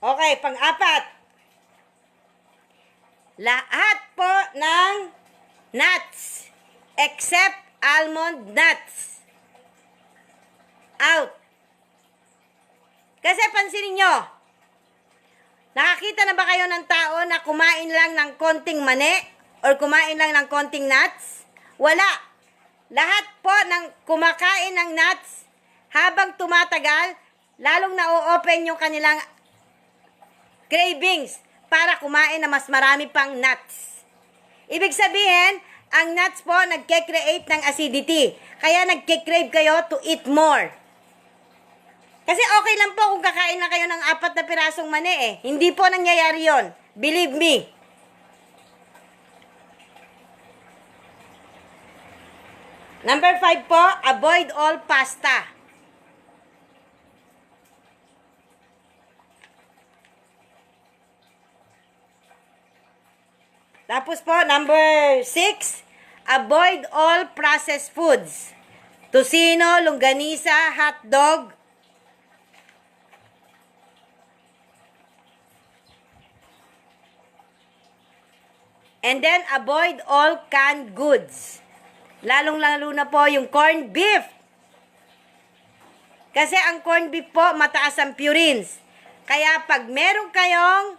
Okay, pang-apat. Lahat po ng nuts except almond nuts, out. Kasi pansinin nyo, nakakita na ba kayo ng tao na kumain lang ng konting mani or kumain lang ng konting nuts? Wala. Lahat po ng kumakain ng nuts, habang tumatagal, lalong na-open yung kanilang cravings para kumain na mas marami pang nuts. Ibig sabihin, ang nuts po nagke-create ng acidity. Kaya nagke-crave kayo to eat more. Kasi okay lang po kung kakain na kayo ng 4 na pirasong mani eh. Hindi po nangyayari yon. Believe me. Number 5 po, avoid all pasta. Tapos po, number 6, avoid all processed foods. Tocino, longganisa, hotdog. And then, avoid all canned goods. Lalong-lalo na po yung corned beef. Kasi ang corned beef po, mataas ang purines. Kaya pag meron kayong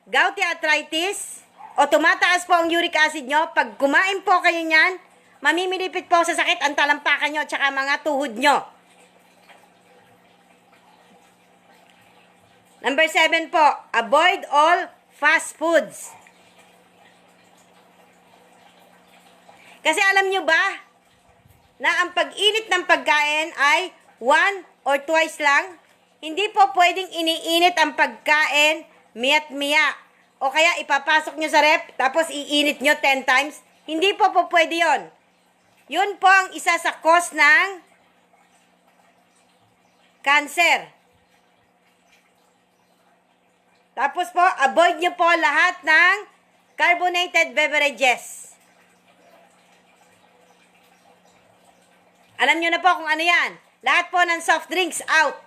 gouty arthritis, o tumataas po ang uric acid nyo, pag kumain po kayo niyan, mamimilipit po sa sakit ang talampakan nyo at saka mga tuhod nyo. Number 7 po, avoid all fast foods. Kasi alam nyo ba na ang pag-init ng pagkain ay 1 or twice lang? Hindi po pwedeng iniinit ang pagkain miya't-miya. O kaya ipapasok nyo sa rep, tapos iinit nyo 10 times. Hindi po pwede yon. Yun po ang isa sa cause ng cancer. Tapos po, avoid nyo po lahat ng carbonated beverages. Alam nyo na po kung ano yan. Lahat po ng soft drinks, out.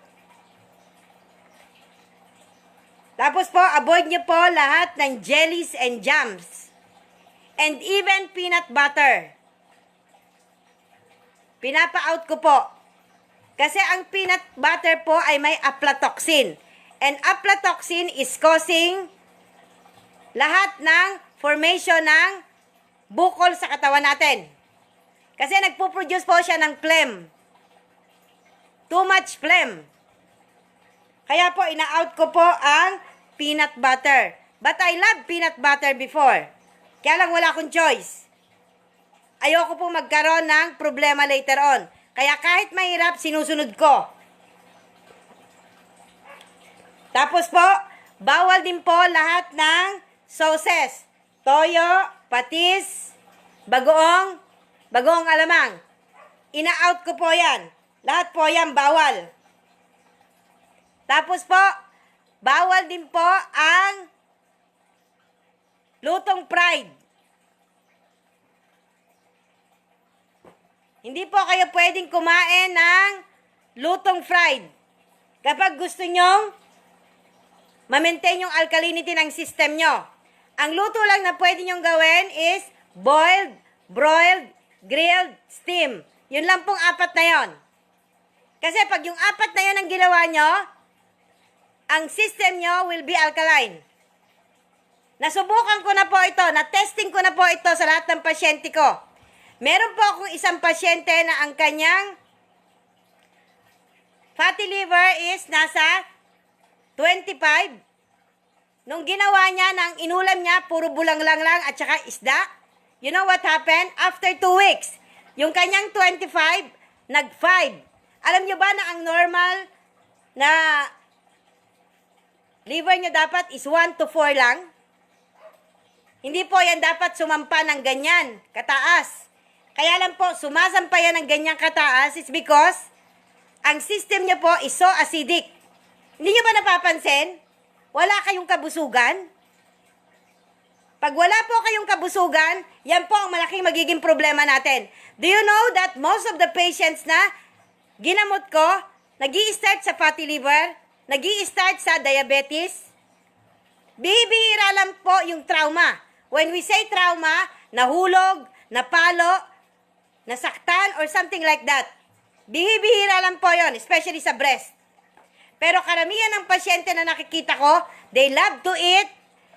Tapos po, avoid nyo po lahat ng jellies and jams. And even peanut butter. Pinapa-out ko po. Kasi ang peanut butter po ay may aflatoxin. And aflatoxin is causing lahat ng formation ng bukol sa katawan natin. Kasi nagpo-produce po siya ng phlegm. Too much phlegm. Kaya po, ina-out ko po ang peanut butter. But I love peanut butter before. Kaya lang wala akong choice. Ayoko po magkaroon ng problema later on. Kaya kahit mahirap, sinusunod ko. Tapos po, bawal din po lahat ng sauces. Toyo, patis, bagoong alamang. Ina-out ko po yan. Lahat po yan bawal. Tapos po, bawal din po ang lutong fried. Hindi po kayo pwedeng kumain ng lutong fried. Kapag gusto nyong ma-maintain yung alkalinity ng system nyo. Ang luto lang na pwede nyong gawin is boiled, broiled, grilled, steam. Yun lang pong 4 na yon. Kasi pag yung 4 na yon ang ginawa nyo, ang system nyo will be alkaline. Nasubukan ko na po ito, na-testing ko na po ito sa lahat ng pasyente ko. Meron po akong isang pasyente na ang kanyang fatty liver is nasa 25. Nung ginawa niya, nang inulam niya, puro bulanglang lang at saka isda. You know what happened? After 2 weeks, yung kanyang 25, nag-5. Alam niyo ba na ang normal na liver niyo dapat is 1 to 4 lang? Hindi po yan dapat sumampa ng ganyan, kataas. Kaya lang po, sumasampa yan ng ganyang kataas is because ang system niyo po is so acidic. Hindi niyo ba napapansin? Wala kayong kabusugan? Pag wala po kayong kabusugan, yan po ang malaking magiging problema natin. Do you know that most of the patients na ginamot ko, nag-i-start sa fatty liver, nag-i-start sa diabetes, bihira lang po yung trauma. When we say trauma, nahulog, napalo, nasaktan, or something like that. Bihira lang po yon, especially sa breast. Pero karamihan ng pasyente na nakikita ko, they love to eat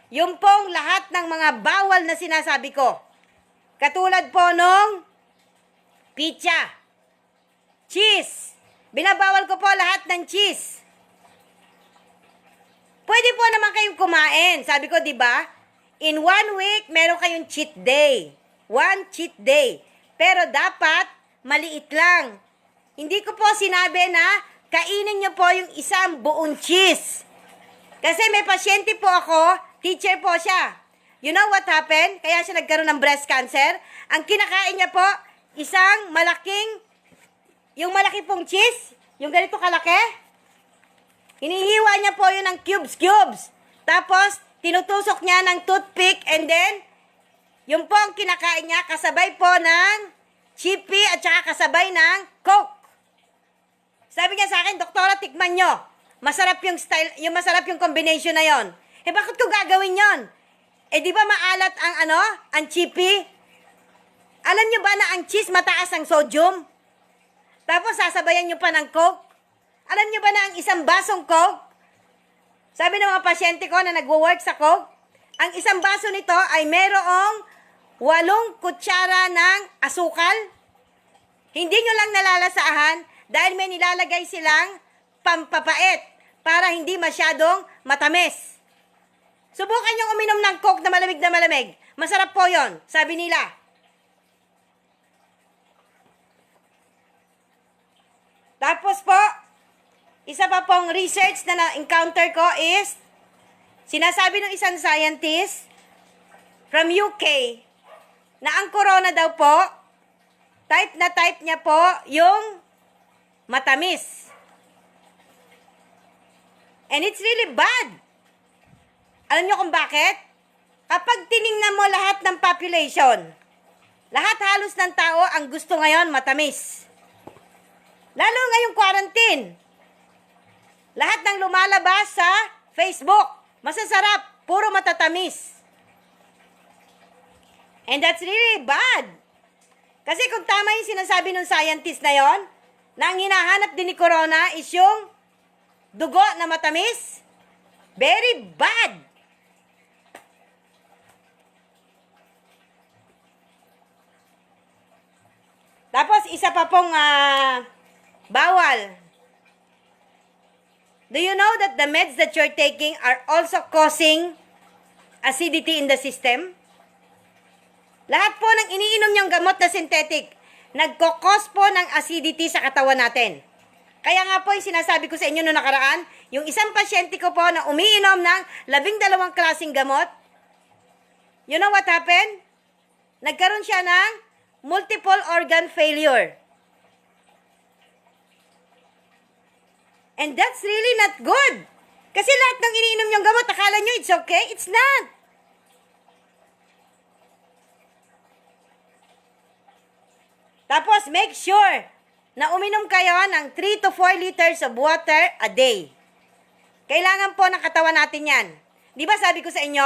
yung pong lahat ng mga bawal na sinasabi ko. Katulad po nung pizza, cheese. Binabawal ko po lahat ng cheese. Pwede po naman kayong kumain. Sabi ko, di ba? In 1 week, meron kayong cheat day. 1 cheat day. Pero dapat, maliit lang. Hindi ko po sinabi na kainin niyo po yung isang buong cheese. Kasi may pasyente po ako, teacher po siya. You know what happened? Kaya siya nagkaroon ng breast cancer. Ang kinakain niya po, isang malaking, yung malaki pong cheese, yung ganito kalaki, hinihiwa niya po yun ng cubes. Tapos, tinutusok niya ng toothpick and then, yung po ang kinakain niya, kasabay po ng chippy at saka kasabay ng Coke. Sabi niya sa akin, doktora, tikman nyo. Masarap yung style, yung masarap yung combination na yon. Eh, bakit ko gagawin yon? Eh, di ba maalat ang ang chippy? Alam nyo ba na ang cheese mataas ang sodium? Tapos sasabayan nyo pa ng Coke? Alam nyo ba na ang isang basong Coke? Sabi ng mga pasyente ko na nagwo-work sa Coke, ang isang baso nito ay merong 8 kutsara ng asukal. Hindi nyo lang nalalasahan dahil may nilalagay silang pampapait para hindi masyadong matamis. Subukan niyong uminom ng Coke na malamig. Masarap po yon, sabi nila. Tapos po, isa pa pong research na na-encounter ko is, sinasabi ng isang scientist from UK na ang corona daw po, type niya po yung matamis. And it's really bad. Alam niyo kung bakit? Kapag tiningnan mo lahat ng population, lahat halos ng tao ang gusto ngayon matamis. Lalo ngayong quarantine. Lahat ng lumalabas sa Facebook, masasarap, puro matatamis. And that's really bad. Kasi kung tama yung sinasabi ng scientist na yon, na ang hinahanap din ni Corona is yung dugo na matamis, very bad. Tapos, isa pa pong bawal. Do you know that the meds that you're taking are also causing acidity in the system? Lahat po ng iniinom niyong gamot na synthetic, nagkokos po ng acidity sa katawan natin. Kaya nga po yung sinasabi ko sa inyo noong nakaraan, yung isang pasyente ko po na umiinom ng 12 klaseng gamot, you know what happened? Nagkaroon siya ng multiple organ failure. And that's really not good. Kasi lahat ng iniinom niyong gamot, akala nyo it's okay? It's not. Tapos, make sure na uminom kayo ng 3 to 4 liters of water a day. Kailangan po ng katawan natin yan. Di ba sabi ko sa inyo,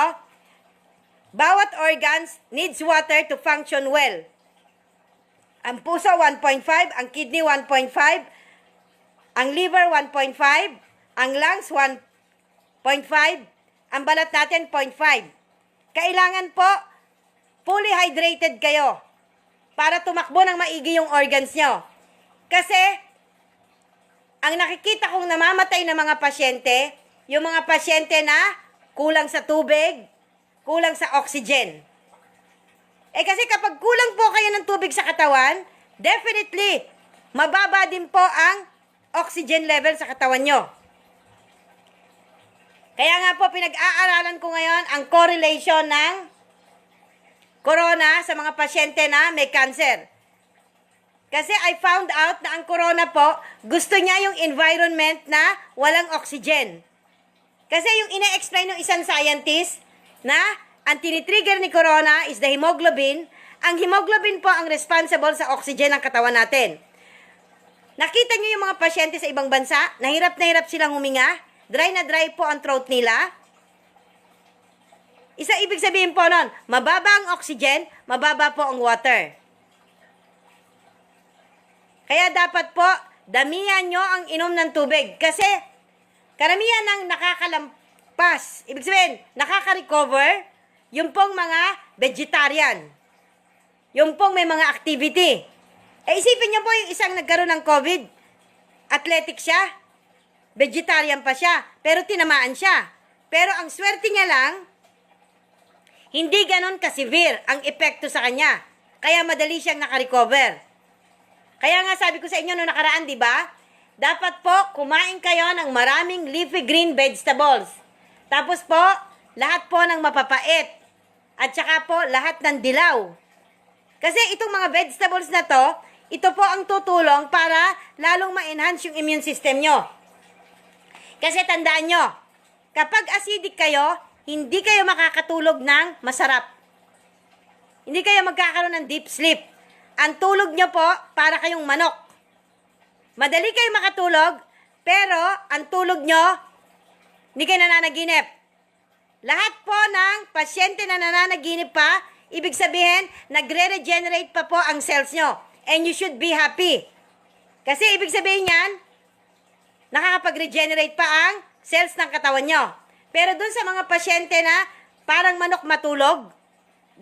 bawat organs needs water to function well. Ang puso 1.5, ang kidney 1.5, ang liver 1.5, ang lungs 1.5, ang balat natin 0.5. Kailangan po fully hydrated kayo para tumakbo ng maigi yung organs nyo. Kasi, ang nakikita kong namamatay na mga pasyente, yung mga pasyente na kulang sa tubig, kulang sa oxygen. Kasi kapag kulang po kayo ng tubig sa katawan, definitely, mababa din po ang oxygen level sa katawan nyo. Kaya nga po, pinag-aaralan ko ngayon ang correlation ng corona sa mga pasyente na may cancer. Kasi I found out na ang corona po, gusto niya yung environment na walang oxygen. Kasi yung ina-explain ng isang scientist na ang tinitrigger ni corona is the hemoglobin. Ang hemoglobin po ang responsible sa oxygen ng katawan natin. Nakita niyo yung mga pasyente sa ibang bansa, na hirap silang huminga, dry na dry po ang throat nila. Ibig sabihin po nun, mababa ang oxygen, mababa po ang water. Kaya dapat po, damihan nyo ang inom ng tubig. Kasi, karamihan ng nakakalampas, ibig sabihin, nakaka-recover, yung pong mga vegetarian. Yung pong may mga activity. Isipin nyo po yung isang nagkaroon ng COVID. Athletic siya. Vegetarian pa siya. Pero tinamaan siya. Pero ang swerte niya lang, hindi ganon ka-severe ang epekto sa kanya. Kaya madali siyang nakarecover. Kaya nga sabi ko sa inyo noong nakaraan, di ba? Dapat po kumain kayo ng maraming leafy green vegetables. Tapos po, lahat po ng mapapait. At saka po, lahat ng dilaw. Kasi itong mga vegetables na to, ito po ang tutulong para lalong ma-enhance yung immune system nyo. Kasi tandaan nyo, kapag acidic kayo, hindi kayo makakatulog ng masarap. Hindi kayo magkakaroon ng deep sleep. Ang tulog nyo po, para kayong manok. Madali kayo makatulog, pero ang tulog nyo, hindi kayo nananaginip. Lahat po ng pasyente na nananaginip pa, ibig sabihin, nagre-regenerate pa po ang cells nyo. And you should be happy. Kasi ibig sabihin yan, nakakapag-regenerate pa ang cells ng katawan nyo. Pero dun sa mga pasyente na parang manok matulog,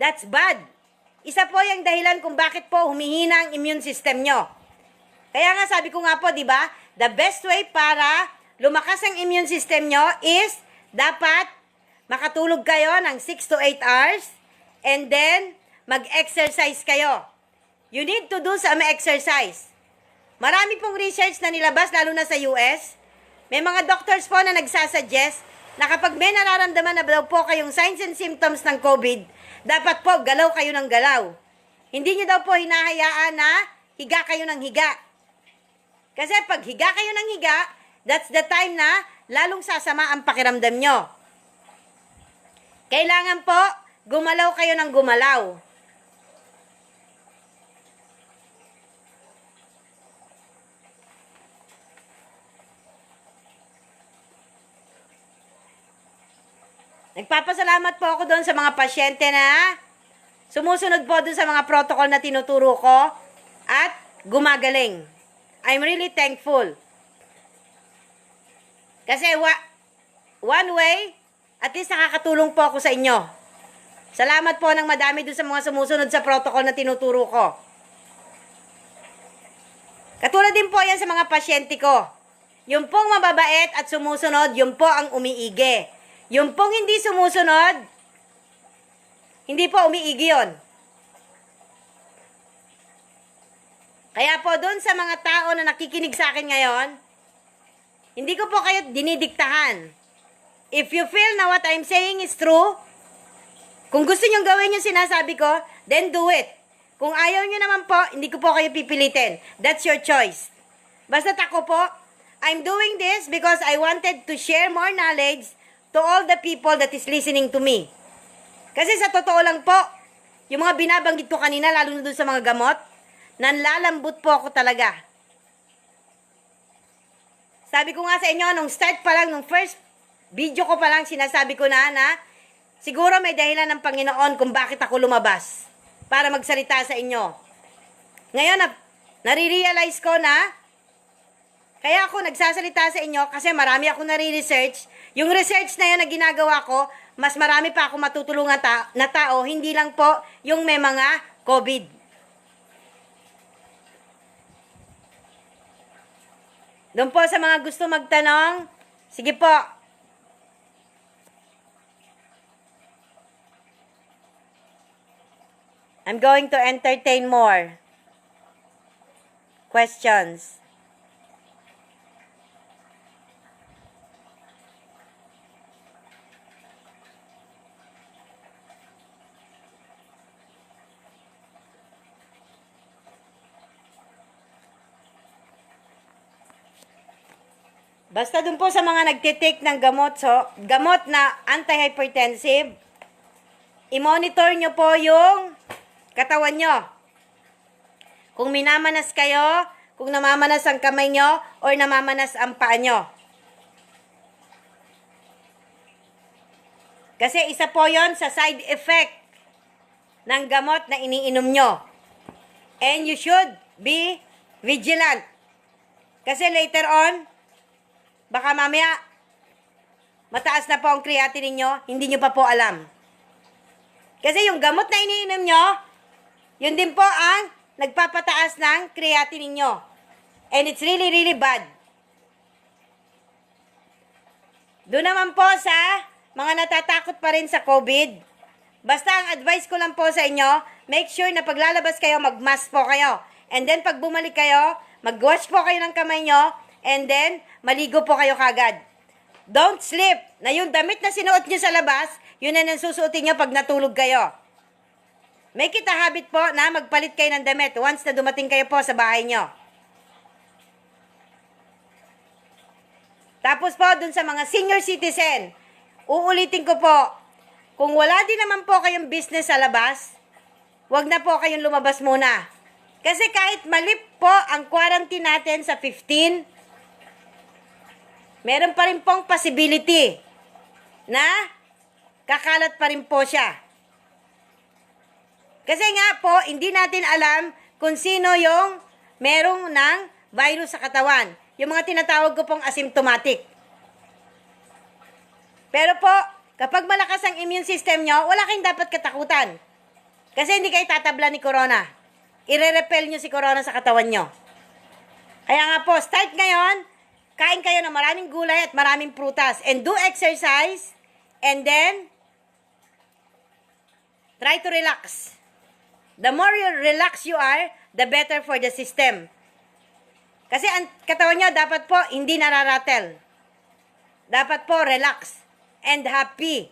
that's bad. Isa po yung dahilan kung bakit po humihina ang immune system nyo. Kaya nga sabi ko nga po, di ba, the best way para lumakas ang immune system nyo is dapat makatulog kayo ng 6 to 8 hours and then mag-exercise kayo. You need to do some exercise. Marami pong research na nilabas, lalo na sa US. May mga doctors po na nagsasuggest na kapag may nararamdaman na daw po kayong signs and symptoms ng COVID, dapat po galaw kayo ng galaw. Hindi nyo daw po hinahayaan na higa kayo ng higa. Kasi pag higa kayo ng higa, that's the time na lalong sasama ang pakiramdam nyo. Kailangan po, gumalaw kayo ng gumalaw. Nagpapasalamat po ako doon sa mga pasyente na sumusunod po doon sa mga protocol na tinuturo ko at gumagaling. I'm really thankful. Kasi one way, at least nakakatulong po ako sa inyo. Salamat po ng madami doon sa mga sumusunod sa protocol na tinuturo ko. Katulad din po yan sa mga pasyente ko. Yung pong mababait at sumusunod, yung po ang umiigi. Yung pong hindi sumusunod, hindi po umiigi yun. Kaya po doon sa mga tao na nakikinig sa akin ngayon, hindi ko po kayo dinidiktahan. If you feel na what I'm saying is true, kung gusto nyong gawin yung sinasabi ko, then do it. Kung ayaw nyo naman po, hindi ko po kayo pipilitin. That's your choice. Basta't ako po, I'm doing this because I wanted to share more knowledge to all the people that is listening to me. Kasi sa totoo lang po, yung mga binabanggit ko kanina, lalo na doon sa mga gamot, nanlalambot po ako talaga. Sabi ko nga sa inyo, nung start pa lang, nung first video ko pa lang, sinasabi ko na siguro may dahilan ng Panginoon kung bakit ako lumabas para magsalita sa inyo. Ngayon, nare-realize ko na kaya ako nagsasalita sa inyo kasi marami ako nare-research. Yung research na yun na ginagawa ko, mas marami pa ako matutulungan na tao, hindi lang po yung may mga COVID. Doon po sa mga gusto magtanong, sige po. I'm going to entertain more questions. Basta dun po sa mga nagtitake ng gamot, gamot na antihypertensive, i-monitor nyo po yung katawan nyo. Kung minamanas kayo, kung namamanas ang kamay nyo, or namamanas ang paa nyo. Kasi isa po yon sa side effect ng gamot na iniinom nyo. And you should be vigilant. Kasi later on, baka mamaya, mataas na po ang creatinine nyo, hindi nyo pa po alam. Kasi yung gamot na iniinom nyo, yun din po ang nagpapataas ng creatinine nyo. And it's really, really bad. Doon naman po sa mga natatakot pa rin sa COVID, basta ang advice ko lang po sa inyo, make sure na paglalabas kayo, mag-mask po kayo. And then pag bumalik kayo, mag-wash po kayo ng kamay nyo, and then, maligo po kayo kagad. Don't sleep. Na yung damit na sinuot nyo sa labas, yun na nasusuotin nyo pag natulog kayo. Make it a habit po na magpalit kayo ng damit once na dumating kayo po sa bahay nyo. Tapos po, dun sa mga senior citizen, uulitin ko po, kung wala din naman po kayong business sa labas, wag na po kayong lumabas muna. Kasi kahit malip po ang quarantine natin sa 15, meron pa rin pong possibility na kakalat pa rin po siya. Kasi nga po, hindi natin alam kung sino yung merong ng virus sa katawan. Yung mga tinatawag ko pong asymptomatic. Pero po, kapag malakas ang immune system nyo, wala kayong dapat katakutan. Kasi hindi kayo tatabla ni corona. Ire-repel nyo si corona sa katawan nyo. Kaya nga po, start ngayon, kain kayo ng maraming gulay at maraming prutas. And do exercise. And then, try to relax. The more you relax you are, the better for the system. Kasi ang katawan nyo, dapat po hindi nararatel. Dapat po relax and happy.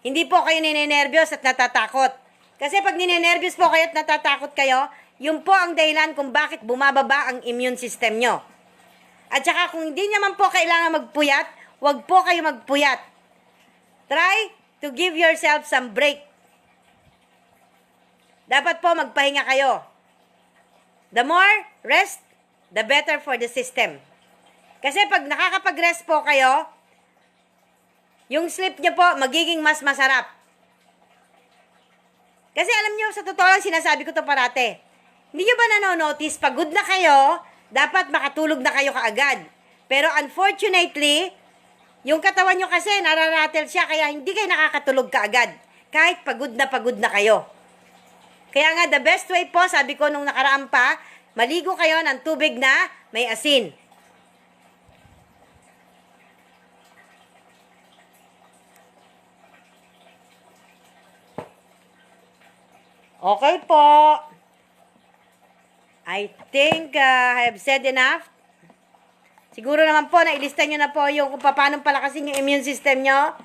Hindi po kayo ninenervyos at natatakot. Kasi pag ninenervyos po kayo at natatakot kayo, yun po ang dahilan kung bakit bumababa ang immune system nyo. At saka kung hindi naman po kailangan magpuyat, huwag po kayo magpuyat. Try to give yourself some break. Dapat po magpahinga kayo. The more rest, the better for the system. Kasi pag nakakapag-rest po kayo, yung sleep nyo po magiging mas masarap. Kasi alam nyo, sa totoo lang sinasabi ko to parate. Hindi nyo ba nanonotice, pagod na kayo, dapat makatulog na kayo kaagad. Pero unfortunately, yung katawan nyo kasi nararatel siya, kaya hindi kayo nakakatulog kaagad. Kahit pagod na kayo. Kaya nga, the best way po, sabi ko nung nakaraan pa, maligo kayo ng tubig na may asin. Okay po. I think I have said enough. Siguro naman po, nailista nyo na po yung kung paano palakasin yung immune system nyo.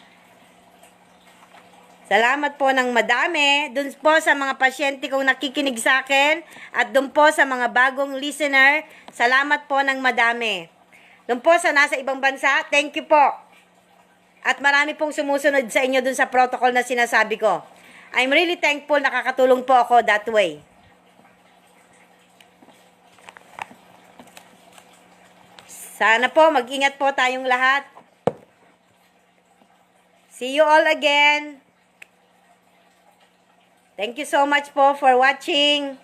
Salamat po ng madami. Dun po sa mga pasyente kong nakikinig sa akin at dun po sa mga bagong listener, salamat po ng madami. Dun po sa nasa ibang bansa, thank you po. At marami pong sumusunod sa inyo dun sa protocol na sinasabi ko. I'm really thankful, nakakatulong po ako that way. Sana po, mag-ingat po tayong lahat. See you all again. Thank you so much po for watching.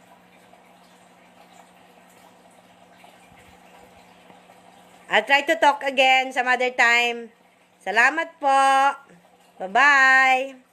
I'll try to talk again some other time. Salamat po. Bye-bye.